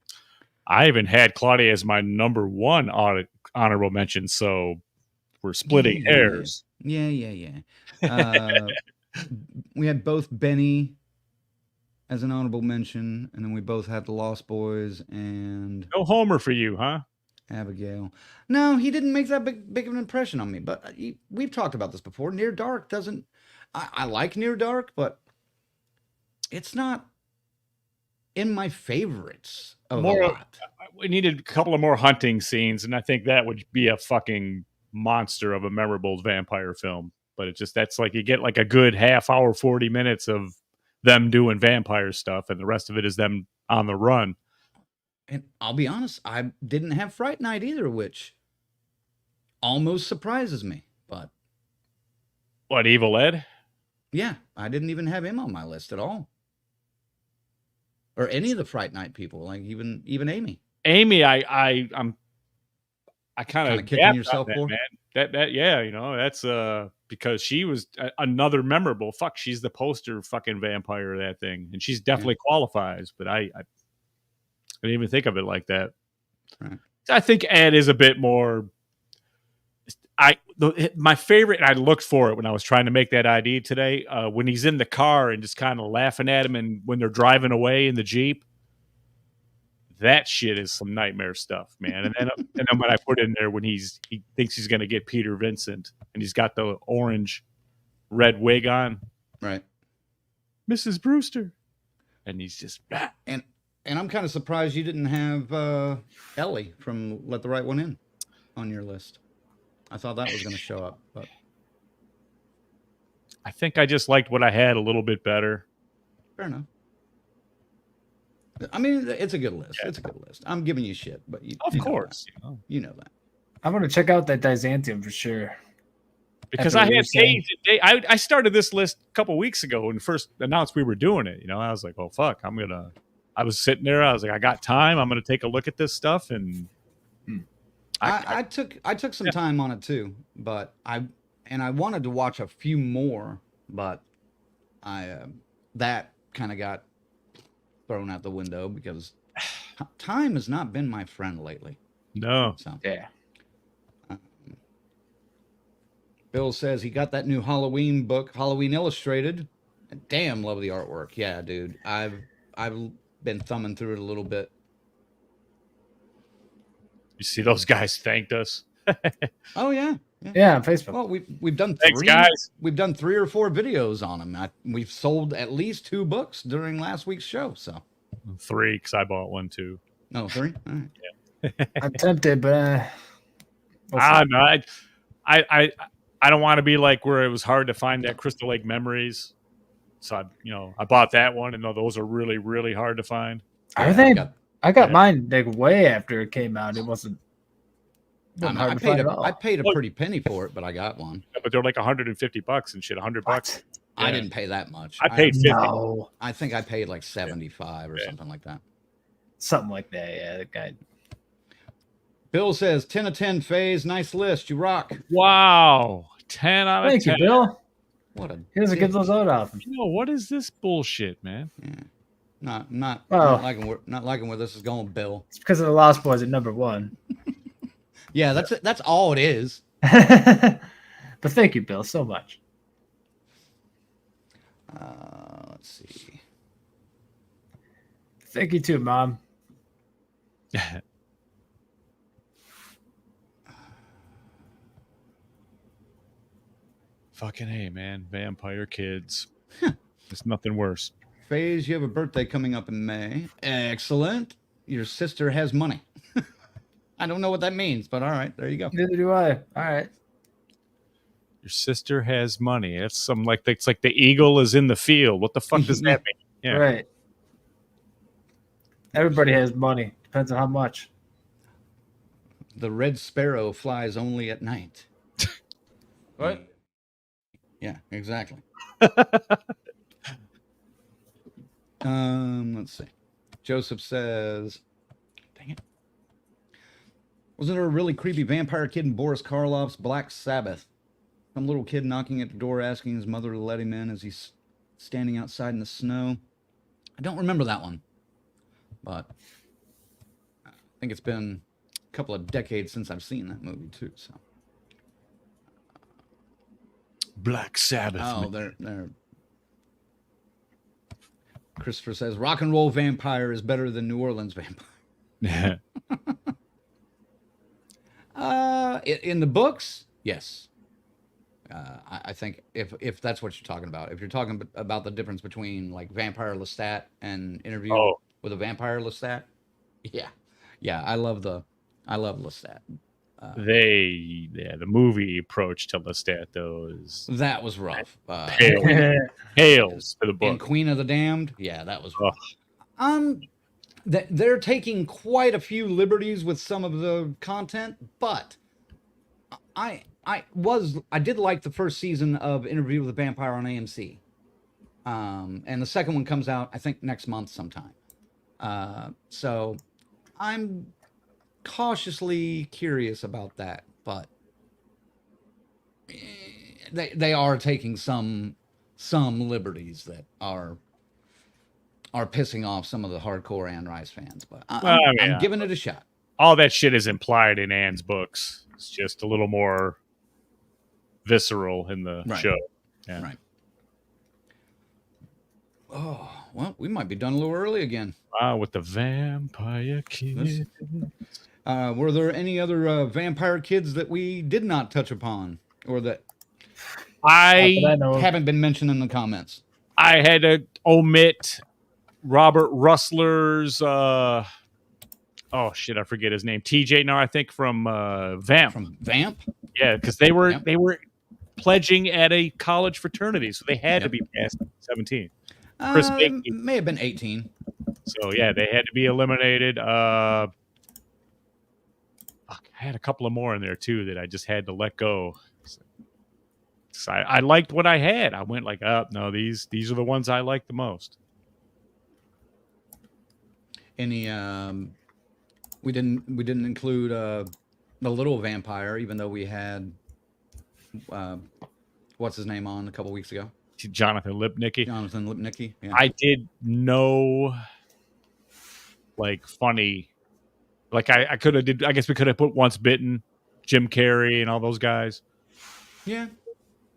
I even had Claudia as my number 1 honorable mention, so we're splitting hairs. Yeah. We had both Benny as an honorable mention, and then we both had the Lost Boys and no Homer for you, huh? Abigail. No, he didn't make that big of an impression on me. But we've talked about this before. Near Dark doesn't. I like Near Dark, but it's not in my favorites of a lot. We needed a couple of more hunting scenes, and I think that would be a fucking monster of a memorable vampire film. But it's just that's like you get like a good half hour, 40 minutes of them doing vampire stuff, and the rest of it is them on the run. And I'll be honest, I didn't have Fright Night either, which almost surprises me. But what, Evil Ed? Yeah, I didn't even have him on my list at all, or any of the Fright Night people, like even Amy. Amy, I kind of kicking yourself that, for man. That yeah, you know, that's because she was another memorable. Fuck, she's the poster fucking vampire of that thing, and she's definitely qualifies. But I didn't even think of it like that. Right. I think Ed is a bit more. My favorite, and I looked for it when I was trying to make that ID today. When he's in the car and just kind of laughing at him, and when they're driving away in the Jeep. That shit is some nightmare stuff, man. And then when I put in there when he thinks he's gonna get Peter Vincent and he's got the orange red wig on, right? Mrs. Brewster, and he's just and I'm kind of surprised you didn't have Ellie from Let the Right One In on your list. I thought that was going to show up, but I think I just liked what I had a little bit better. Fair enough. I mean, it's a good list. It's a good list. I'm giving you shit, but of course, you know that. I'm going to check out that Byzantium for sure. Because I had days. I started this list a couple weeks ago when first announced we were doing it. You know, I was like, "Oh fuck, I was sitting there. I was like, I got time. I'm gonna take a look at this stuff, and I took some time on it too, but I wanted to watch a few more, but that kind of got thrown out the window because time has not been my friend lately. No. So Yeah. Bill says he got that new Halloween book, Halloween Illustrated. Damn, love the artwork. Yeah, dude. I've been thumbing through it a little bit. You see those guys thanked us. Oh yeah. Yeah, on Facebook. Well, we've done Thanks, three. guys. We've done 3 or 4 videos on them. We've sold at least 2 books during last week's show. So 3 because I bought one too. no 3. All right. I'm tempted, but No, I don't want to be like where it was hard to find that Crystal Lake Memories. So I bought that one, and those are really, really hard to find. are they? I got Yeah. mine like way after it came out. It wasn't hard I to find at all. paid a pretty penny for it, but I got one. But they're like $150 and shit. $100. What? I Yeah. didn't pay that much. I paid 50. No, I think I paid like 75 or something like that. something like that. Yeah, the guy. Bill says 10 of 10 phase. Nice list. You rock. Wow. 10 out of Thank 10. you, Bill. What a He doesn't dick. give those out often. What is this bullshit, man? Not Well- not liking where this is going, Bill. It's because of the Lost Boys at number 1. Yeah, that's all it is. But thank you, Bill, so much. Let's see. Thank you too, Mom. Fucking hey, man. Vampire kids. There's nothing worse. Phase, you have a birthday coming up in May. Excellent. Your sister has money. I don't know what that means, but all right, there you go. Neither do I. All right. Your sister has money. It's it's like the eagle is in the field. What the fuck does that mean? Yeah. Right. Everybody has money. Depends on how much. The red sparrow flies only at night. What? Yeah, exactly. Let's see. Joseph says, dang it. Wasn't there a really creepy vampire kid in Boris Karloff's Black Sabbath? Some little kid knocking at the door asking his mother to let him in as he's standing outside in the snow. I don't remember that one, but I think it's been a couple of decades since I've seen that movie too. So. Black Sabbath. Oh, they're. Christopher says rock and roll vampire is better than New Orleans vampire. In the books, yes. I think if that's what you're talking about, if you're talking about the difference between like Vampire Lestat and Interview with a Vampire Lestat, yeah, I love Lestat. The movie approach to Lestat though is That was rough. Hails to the And book. Queen of the Damned, yeah, that was rough. They're taking quite a few liberties with some of the content, but I did like the first season of Interview with a Vampire on AMC. And the second one comes out, I think, next month sometime. So I'm cautiously curious about that, but they are taking some liberties that are pissing off some of the hardcore Anne Rice fans, but I'm giving it a shot. All that shit is implied in Anne's books. It's just a little more visceral in the show. Yeah. Right. Oh, well, we might be done a little early again. With the Vampire Kids. Were there any other vampire kids that we did not touch upon, or that I haven't been mentioned in the comments? I had to omit Robert Russler's oh shit, I forget his name. TJ I think from Vamp. From Vamp? Yeah, because they were pledging at a college fraternity, so they had to be past 17. Chris may have been 18. So yeah, they had to be eliminated. I had a couple of more in there too that I just had to let go. So I liked what I had. I went like, oh no, these are the ones I like the most. Any we didn't include the little vampire, even though we had what's his name on a couple weeks ago, Jonathan Lipnicki. Jonathan Lipnicki. Yeah. I did no like funny, like I could have did. I guess we could have put Once Bitten, Jim Carrey, and all those guys. Yeah.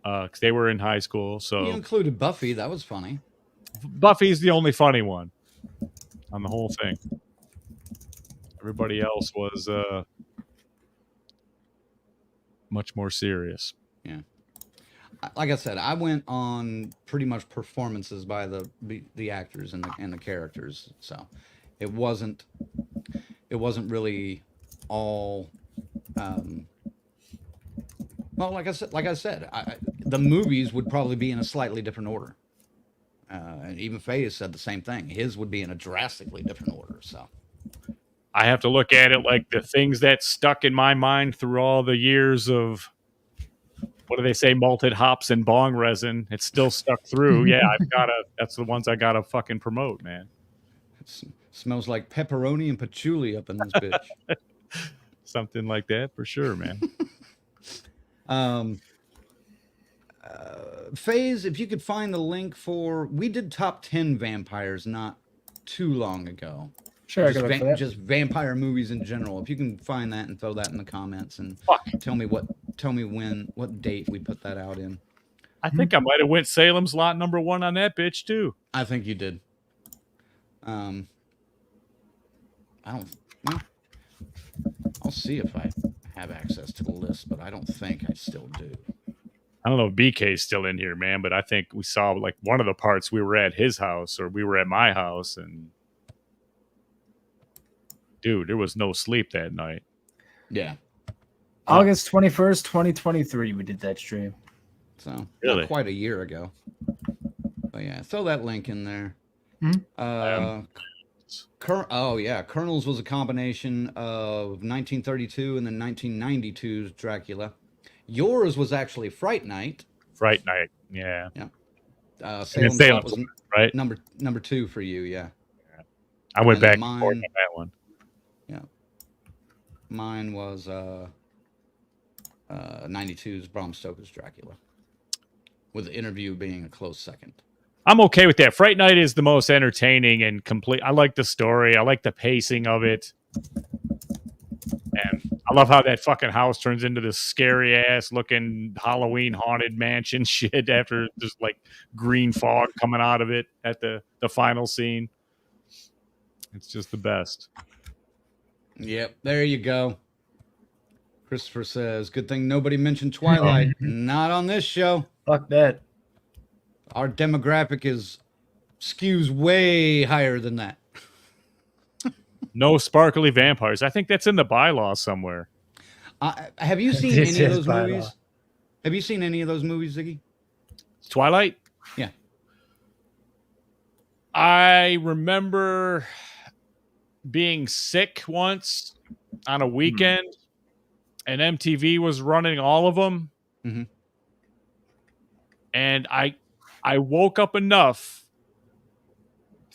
Because they were in high school. So You included Buffy. That was funny. Buffy's the only funny one on the whole thing. Everybody else was much more serious. Yeah. Like I said, I went on pretty much performances by the actors and the characters. So it wasn't really all. Well, like I said, the movies would probably be in a slightly different order. And even Faye said the same thing. His would be in a drastically different order. So I have to look at it like the things that stuck in my mind through all the years of, what do they say, malted hops and bong resin. It's still stuck through. Yeah, that's the ones I gotta fucking promote, man. smells like pepperoni and patchouli up in this bitch. Something like that for sure, man. Faze, if you could find the link for, we did top 10 vampires not too long ago. Sure, Just, I can look for that. just vampire movies in general. If you can find that and throw that in the comments and tell me what date we put that out in. I think I might have went Salem's Lot #1 on that bitch too. I think you did. I don't. Well, I'll see if I have access to the list, but I don't think I still do. I don't know if BK's still in here, man, but I think we saw like one of the parts we were at his house or we were at my house, and dude, there was no sleep that night. Yeah. August 21st, 2023, we did that stream. So Really? not quite a year ago. But yeah, throw that link in there. Colonel's was a combination of 1932 and then 1992's Dracula. Yours was actually Fright Night. Fright Night, yeah. Salem's Salem's Lot was right? number 2 for you, yeah. I went And back then and forth on that one. Yeah. Mine was 92's Bram Stoker's Dracula, with the interview being a close second. I'm okay with that. Fright Night is the most entertaining and complete. I like the story. I like the pacing of it. And I love how that fucking house turns into this scary ass looking Halloween haunted mansion shit after just like green fog coming out of it at the final scene. It's just the best. Yep, there you go. Christopher says, good thing nobody mentioned Twilight. Not on this show. Fuck that. Our demographic skews way higher than that. No sparkly vampires. I think that's in the bylaws somewhere. Have you seen This any of is those by movies? law. Have you seen any of those movies, Ziggy? Twilight? Yeah. I remember being sick once on a weekend, and MTV was running all of them. Mm-hmm. And I woke up enough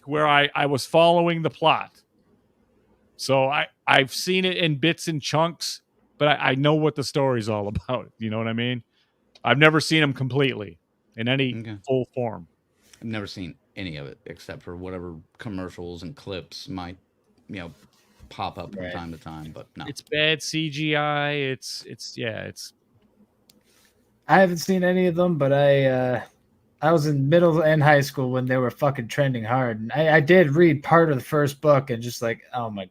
where I was following the plot. So I've seen it in bits and chunks, but I know what the story's all about. You know what I mean? I've never seen them completely in any full form. I've never seen any of it except for whatever commercials and clips might, pop up from time to time. But no, It's bad CGI. It's I haven't seen any of them, but I was in middle and high school when they were fucking trending hard. And I did read part of the first book and just like, oh my,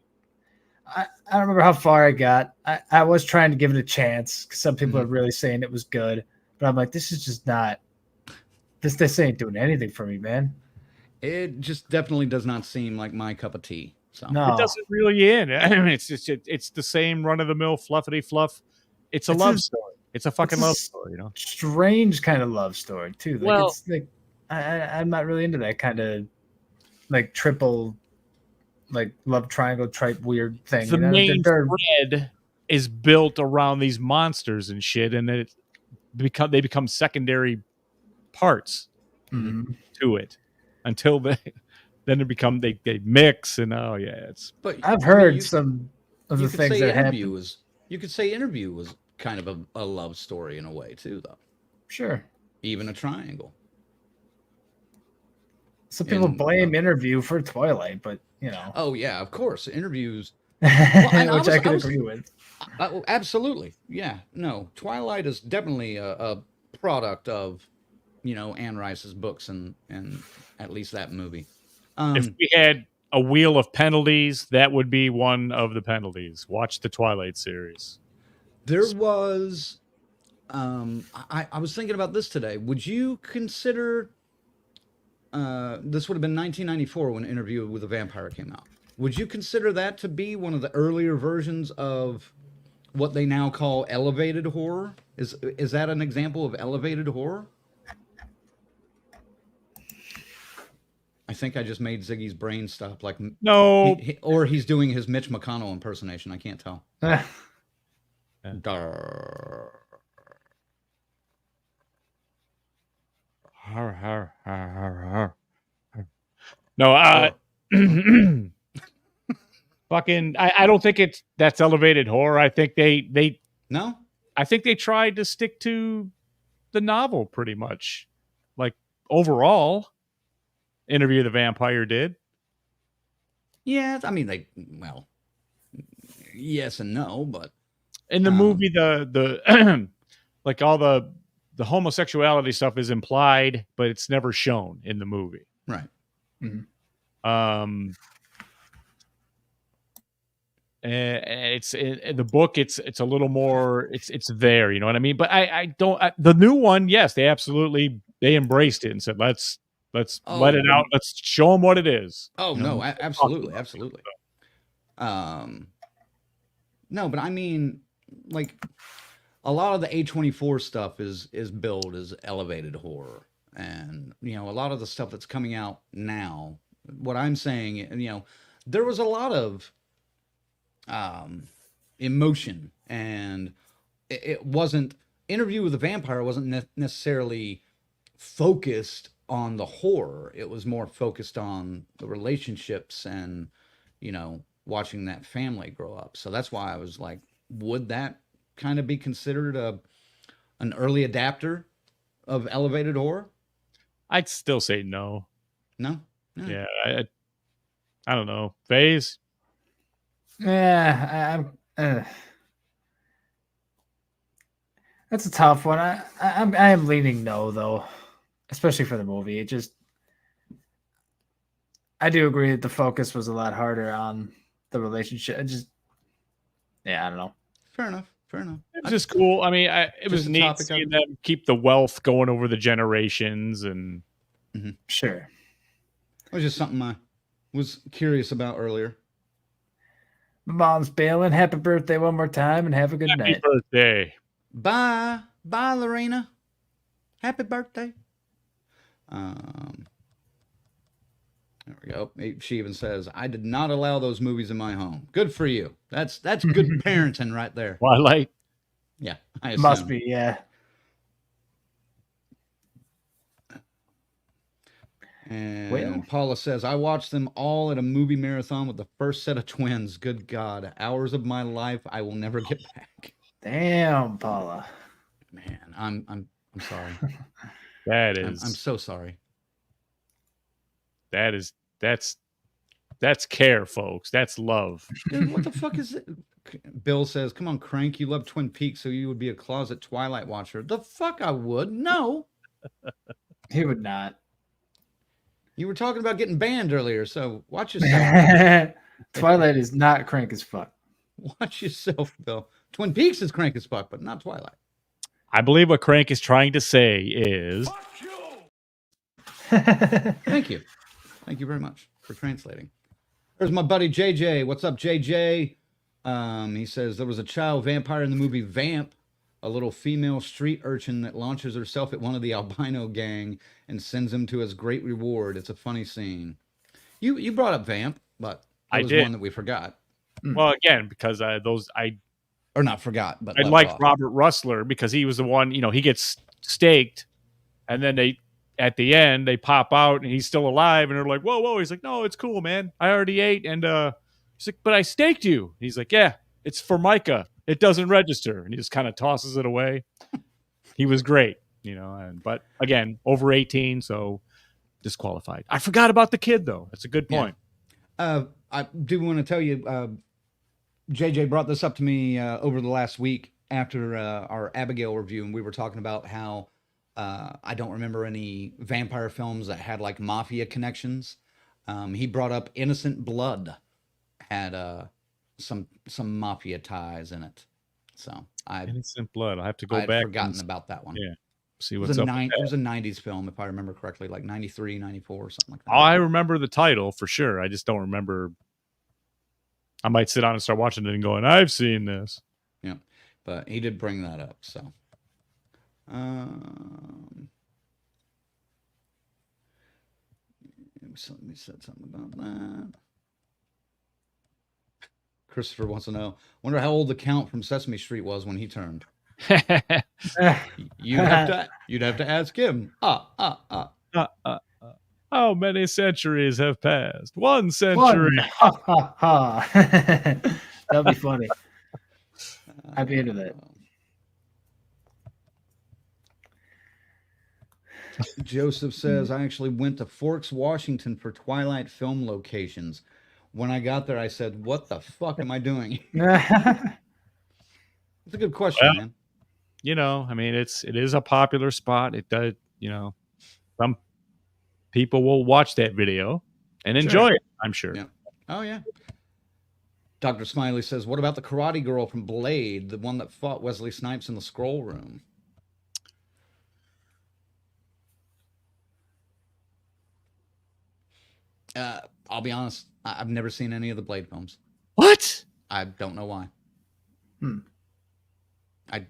I don't remember how far I got. I was trying to give it a chance because some people are really saying it was good, but I'm like, this is just not, this ain't doing anything for me, man. it just definitely does not seem like my cup of tea. So No, It doesn't reel you in. I mean, it's the same run of the mill fluffity fluff. It's a love story. It's a fucking love story, strange kind of love story too. Like, Well- it's like I'm not really into that kind of like triple, like love triangle type weird thing. The you know? main They're- thread is built around these monsters and shit, and then they become secondary parts to it until then they mix and it's but I've heard some of the you could things say that interview happen. You could say Interview was kind of a love story in a way too, though. Sure. Even a triangle. Some people In, blame Interview for Twilight, but you know. Oh yeah, of course, Interviews. Which I could agree with. Absolutely, yeah. No, Twilight is definitely a product of, Anne Rice's books and at least that movie. If we had a wheel of penalties, that would be one of the penalties. Watch the Twilight series. There was, I was thinking about this today. Would you consider, this would have been 1994 when Interview with a Vampire came out. Would you consider that to be one of the earlier versions of what they now call elevated horror? Is that an example of elevated horror? I think I just made Ziggy's brain stop. Like No. Or he's doing his Mitch McConnell impersonation. I can't tell. Dar. No, fucking I don't think that's elevated horror. I think they No? I think they tried to stick to the novel pretty much. Like overall, Interview the Vampire did. Yeah, I mean yes and no, but In the movie the like all the homosexuality stuff is implied, but it's never shown in the movie. right. And it's in the book. It's a little more. It's there. You know what I mean? But I don't. The new one, yes, they absolutely they embraced it and said let's let it out. Let's show them what it is. Oh no, absolutely. No, but I mean, like a lot of the A24 stuff is billed as elevated horror, and a lot of the stuff that's coming out now. What I'm saying, there was a lot of emotion, and it wasn't Interview with the Vampire wasn't necessarily focused on the horror. It was more focused on the relationships and watching that family grow up. So that's why I was like, would that kind of be considered an early adapter of elevated horror? I'd still say no. No. Yeah, I don't know. Phase. Yeah, that's a tough one. I am leaning no though, especially for the movie. I do agree that the focus was a lot harder on the relationship. I don't know. Fair enough. It was just cool. I mean, it was neat seeing them keep the wealth going over the generations and. Mm-hmm. Sure. It was just something I was curious about earlier. My mom's bailing. Happy birthday one more time and have a good night. Happy birthday. Bye, Lorena. Happy birthday. There we go. She even says, "I did not allow those movies in my home." Good for you. That's good parenting right there. Twilight. Yeah, I assume. Must be, yeah. And Paula says, "I watched them all at a movie marathon with the first set of twins. Good God, hours of my life I will never get back." Damn, Paula. Man, I'm sorry. I'm so sorry. That's care, folks. That's love. Dude, what the fuck is it? Bill says, "Come on, Crank, you love Twin Peaks, so you would be a closet Twilight watcher." The fuck I would. No. He would not. You were talking about getting banned earlier, so watch yourself. Twilight is not crank as fuck. Watch yourself, Bill. Twin Peaks is crank as fuck, but not Twilight. I believe what Crank is trying to say is... Thank you. Thank you very much for translating. There's my buddy JJ. What's up, JJ? He says, there was a child vampire in the movie Vamp, a little female street urchin that launches herself at one of the albino gang and sends him to his great reward. It's a funny scene. You brought up Vamp, but that was one that we forgot. Well, again, because or not forgot, but I liked Robert Russler because he was the one, he gets staked and then at the end they pop out and he's still alive and they're like, whoa. He's like, no, it's cool, man. I already ate. And he's like, but I staked you. He's like, yeah, it's for Micah. it doesn't register, and he just kind of tosses it away. He was great, but again, over 18, so disqualified. I forgot about the kid though. That's a good point. I do want to tell you, JJ brought this up to me over the last week after our Abigail review, and we were talking about how I don't remember any vampire films that had like mafia connections. He brought up Innocent Blood had some mafia ties in it. So Innocent Blood. I'll have to go I'd back. Forgotten about that one. Yeah. See what's up. It was a 90s film, if I remember correctly, like 93, 94, or something like that. I remember the title for sure. I just don't remember. I might sit down and start watching it and going, I've seen this. Yeah, but he did bring that up. So, let me say something about that. Christopher wants to know, wonder how old the Count from Sesame Street was when he turned. You'd have to ask him. How many centuries have passed? 1 century. Ha ha ha. That'd be funny. I'd be into that. Joseph says, I actually went to Forks, Washington for Twilight film locations. When I got there, I said, what the fuck am I doing? It's a good question, man. I mean, it is a popular spot. It does, some people will watch that video and enjoy it, I'm sure. Yeah. Oh, yeah. Dr. Smiley says, what about the karate girl from Blade, the one that fought Wesley Snipes in the scroll room? I'll be honest, I've never seen any of the Blade films. What? I don't know why.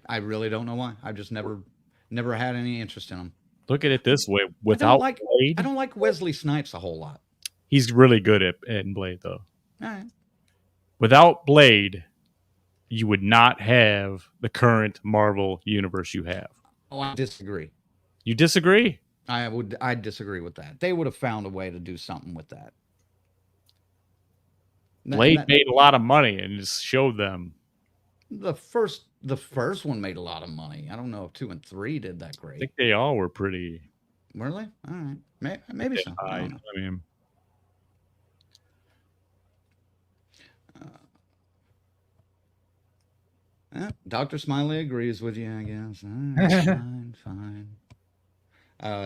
I really don't know why. I've just never had any interest in them. Look at it this way. Without Blade, I don't like Wesley Snipes a whole lot. He's really good at Blade, though. All right. Without Blade, you would not have the current Marvel universe you have. Oh, I disagree. You disagree? I disagree with that. They would have found a way to do something with that. Blade made a lot of money and just showed them. The first one made a lot of money. I don't know if 2 and 3 did that great. I think they all were pretty. Were they? All right. Maybe so. I mean, Dr. Smiley agrees with you, I guess. Fine.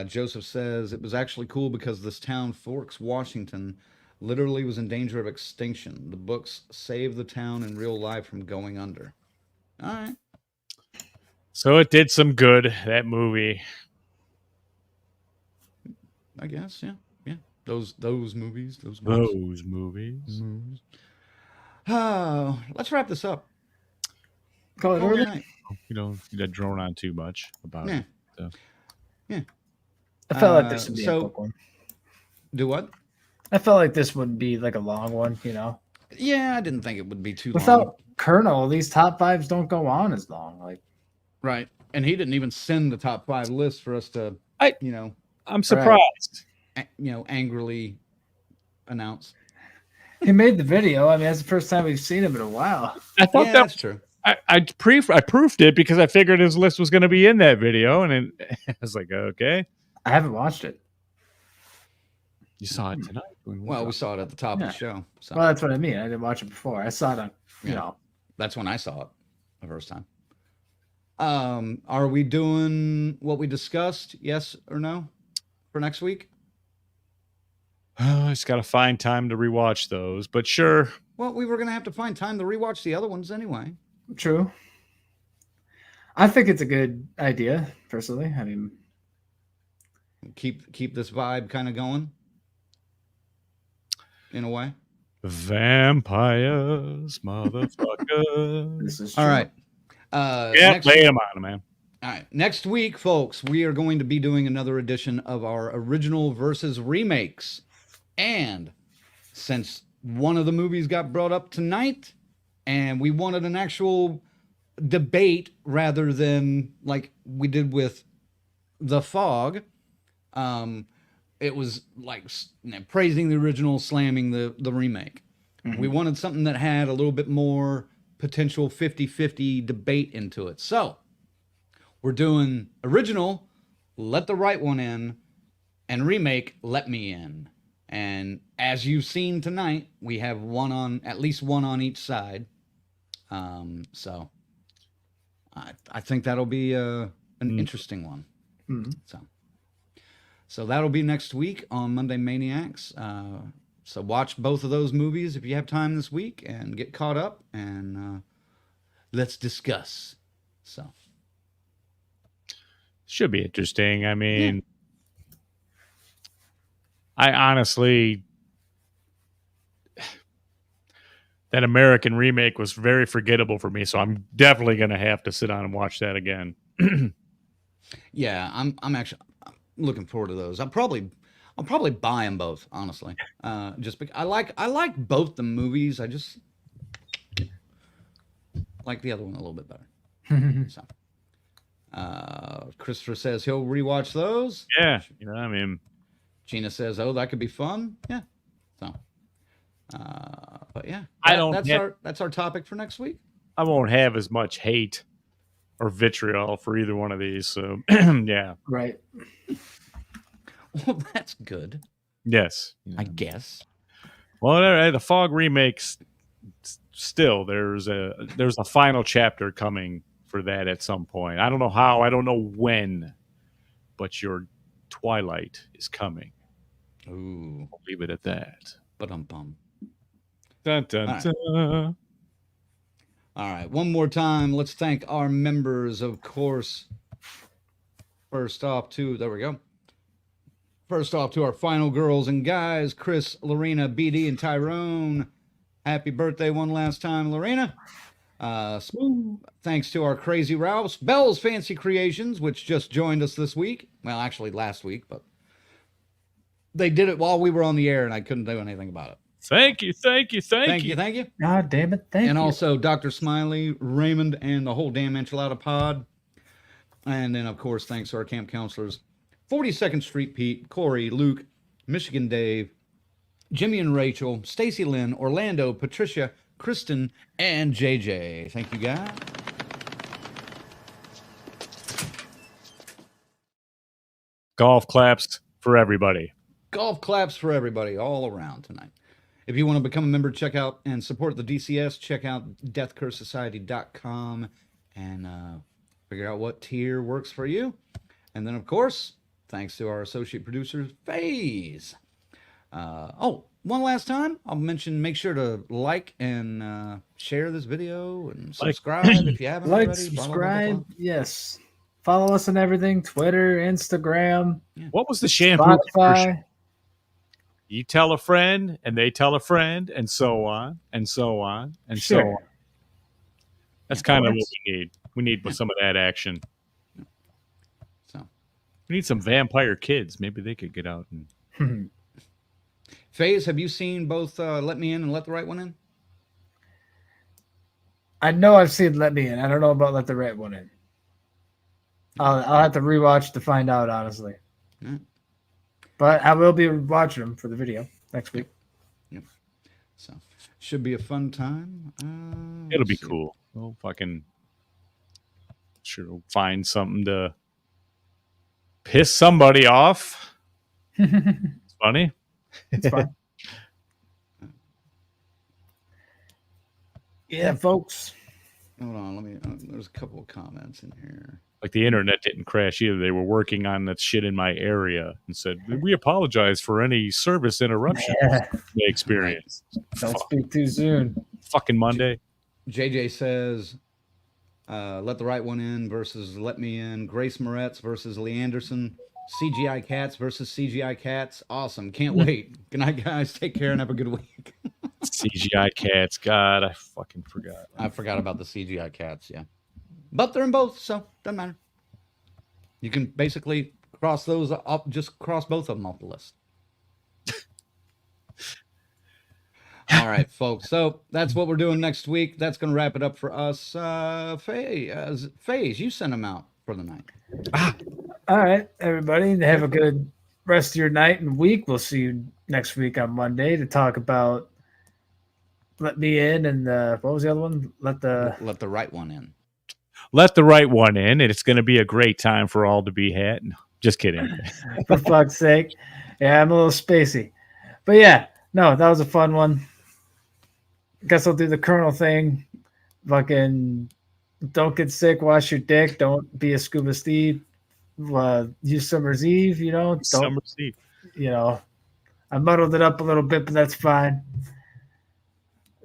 Joseph says it was actually cool because this town, Forks, Washington, literally was in danger of extinction. The books saved the town in real life from going under. All right. So it did some good, that movie. I guess, yeah. Those movies. Oh, let's wrap this up. Call it early. You don't drone on too much about it. So. Yeah. I felt like this would be a quick one. Do what? I felt like this would be like a long one, Yeah, I didn't think it would be too long. Without Colonel, these top fives don't go on as long. Right. And he didn't even send the top 5 list for us to, I'm surprised. Angrily announce. He made the video. I mean, that's the first time we've seen him in a while. I thought that's true. I proofed it because I figured his list was going to be in that video, and I was like, okay. I haven't watched it. You saw it tonight. Well, we saw it at the top of the show. So. Well, that's what I mean. I didn't watch it before. I saw it on, That's when I saw it the first time. Are we doing what we discussed? Yes or no for next week? I just got to find time to rewatch those, but sure. Well, we were going to have to find time to rewatch the other ones anyway. True. I think it's a good idea, personally. I mean, keep this vibe kind of going in a way. Vampires, motherfuckers. This is true. All right. Lay them on, man. All right. Next week, folks, we are going to be doing another edition of our original versus remakes. And since one of the movies got brought up tonight and we wanted an actual debate rather than like we did with The Fog, it was like praising the original, slamming the remake. Mm-hmm. We wanted something that had a little bit more potential 50-50 debate into it. So we're doing original, Let the Right One In, and remake, Let Me In. And as you've seen tonight, we have at least one on each side. So I think that'll be an interesting one. So that'll be next week on Monday Maniacs. So watch both of those movies if you have time this week and get caught up, and let's discuss. So should be interesting. I mean, I honestly, that American remake was very forgettable for me, so I'm definitely going to have to sit down and watch that again. Yeah, I'm actually looking forward to those. I'll probably buy them both, honestly. Just because I like both the movies. I just like the other one a little bit better. So, Christopher says he'll rewatch those. Yeah, you know, I mean, Gina says, "Oh, that could be fun." Yeah. So, but yeah, that's our topic for next week. I won't have as much hate or vitriol for either one of these. So, yeah, Right. Well, that's good. Yes, I guess. Well, all right, the Fog remakes. Still, there's a final chapter coming for that at some point. I don't know how. I don't know when, but your Twilight is coming. Ooh, I'll leave it at that. Ba-dum-bum. Dun, dun, All right. dun. All right, one more time. Let's thank our members, of course. First off to our final girls and guys, Chris, Lorena, BD, and Tyrone. Happy birthday one last time, Lorena. Thanks to our crazy Ralphs, Bell's Fancy Creations, which just joined us this week. Well, actually last week, but they did it while we were on the air, and I couldn't do anything about it. Thank you. Thank you. God damn it. Thank you. And also Dr. Smiley, Raymond, and the whole damn enchilada pod. And then, of course, thanks to our camp counselors, 42nd Street Pete, Corey, Luke, Michigan Dave, Jimmy and Rachel, Stacy Lynn, Orlando, Patricia, Kristen, and JJ. Thank you, guys. Golf claps for everybody. Golf claps for everybody all around tonight. If you want to become a member, check out and support the DCS, check out deathcursesociety.com and figure out what tier works for you. And then, of course, thanks to our associate producers, FaZe. One last time, I'll mention, make sure to like and share this video and subscribe if you haven't already. Subscribe, Blah, blah, blah, blah. yes. Follow us on everything, Twitter, Instagram, What was the shampoo? Spotify. You tell a friend, and they tell a friend, and so on, and so on, and so Sure. on. That's kind of what we need. We need some of that action. So, We need some vampire kids. Maybe they could get out and. FaZe, have you seen both Let Me In and Let the Right One In? I know I've seen Let Me In. I don't know about Let the Right One In. I'll have to rewatch to find out, honestly. Yeah. But I will be watching them for the video next week. Yep. So, should be a fun time. It'll let's be see. cool. We'll fucking sure find something to piss somebody off. It's funny. It's fine. Yeah, folks. Hold on, let me. There's a couple of comments in here. Like the internet didn't crash either. They were working on that shit in my area and said, "We apologize for any service interruption Yeah. they experienced." Don't speak too soon. Fucking Monday. JJ says, Let the Right One In versus Let Me In. Grace Moretz versus Lee Anderson. CGI Cats versus CGI Cats. Awesome. Can't wait. Good night, guys. Take care and have a good week. CGI cats. God, I fucking forgot. I forgot about the CGI Cats, yeah. But they're in both, so doesn't matter. You can basically cross those up, just cross both of them off the list. All right, folks. So that's what we're doing next week. That's going to wrap it up for us. FaZe, you send them out for the night. All right, everybody. Have a good rest of your night and week. We'll see you next week on Monday to talk about Let Me In, and what was the other one? Let the right one in. Let the right one in, and it's going to be a great time for all to be had. No, just kidding. For fuck's sake. Yeah, I'm a little spacey. But yeah, no, that was a fun one. Guess I'll do the Colonel thing. Fucking don't get sick, wash your dick, don't be a scuba Steve. Use Summer's Eve, Summer's Eve. I muddled it up a little bit, but that's fine.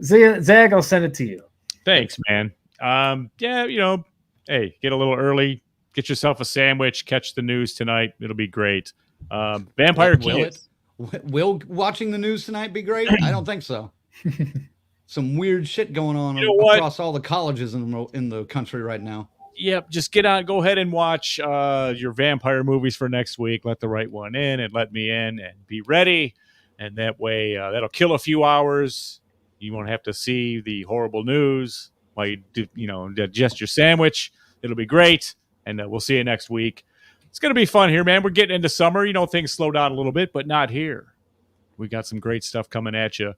Zag, I'll send it to you. Thanks, man. Yeah, hey, get a little early, get yourself a sandwich, catch the news tonight. It'll be great. Vampire Kids. Will watching the news tonight be great? I don't think so. Some weird shit going on across all the colleges in the country right now. Yep, just go ahead and watch your vampire movies for next week. Let the right one in and let me in and be ready. And that way, that'll kill a few hours. You won't have to see the horrible news while you do, digest your sandwich. It'll be great. And we'll see you next week. It's going to be fun here, man. We're getting into summer. Things slow down a little bit, but not here. We got some great stuff coming at you.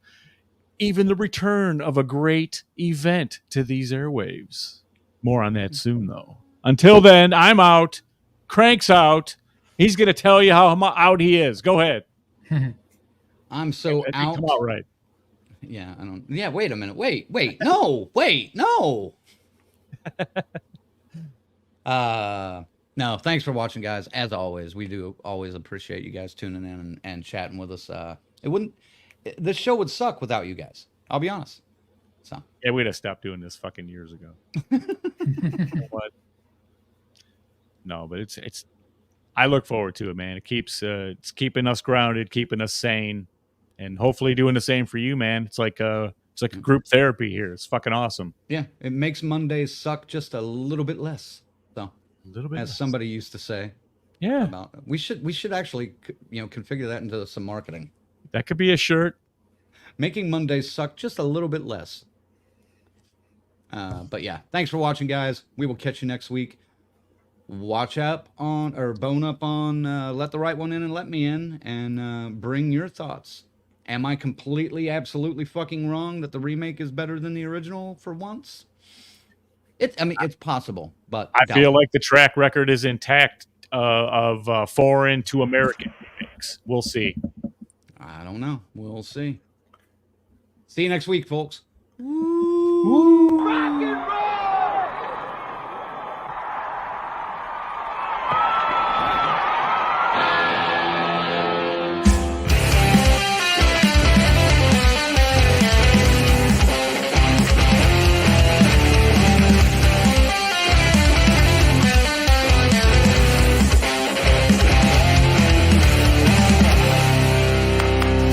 Even the return of a great event to these airwaves. More on that soon, though. Until then, I'm out. Crank's out. He's going to tell you how out he is. Go ahead. I'm so out. Come out right. Yeah, I don't. Yeah, wait a minute. Wait. No, wait, no. No, thanks for watching, guys. As always, we do always appreciate you guys tuning in and chatting with us. This show would suck without you guys. I'll be honest. So yeah, we'd have stopped doing this fucking years ago. What? No, but it's. I look forward to it, man. It keeps it's keeping us grounded, keeping us sane, and hopefully doing the same for you, man. It's like a group therapy here. It's fucking awesome. Yeah, it makes Mondays suck just a little bit less. So a little bit, as somebody used to say. Yeah, we should actually configure that into some marketing. That could be a shirt. Making Mondays suck just a little bit less. But yeah, thanks for watching, guys. We will catch you next week. Watch up on, or bone up on Let the Right One In and Let Me In, and bring your thoughts. Am I completely, absolutely fucking wrong that the remake is better than the original for once? It's possible, but I feel like the track record is intact of foreign to American remakes. We'll see. I don't know. We'll see. See you next week, folks. Rock and roll!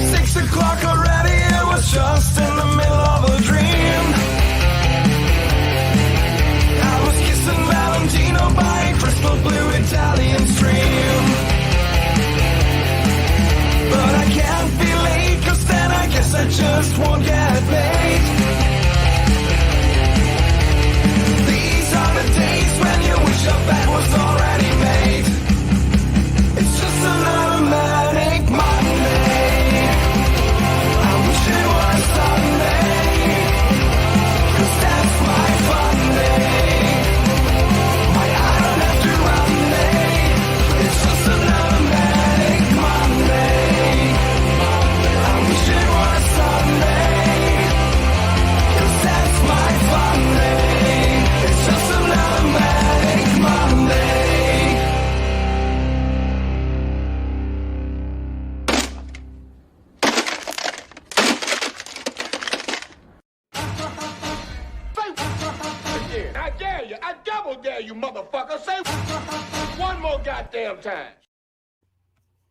6 o'clock already, it was just in the middle of a dream. I was kissing Valentino by a crystal blue Italian stream. But I can't be late, 'cause then I guess I just won't get paid. These are the days when you wish your bed was already made. It's just another manic Monday. I wish it was Sunday, 'cause that's my fun day. Why I don't have to run day. It's just another manic Monday. I wish it was Sunday, 'cause that's my fun day. It's just another manic Monday. Again. I dare you. I double dare you, motherfucker. Say one more goddamn time.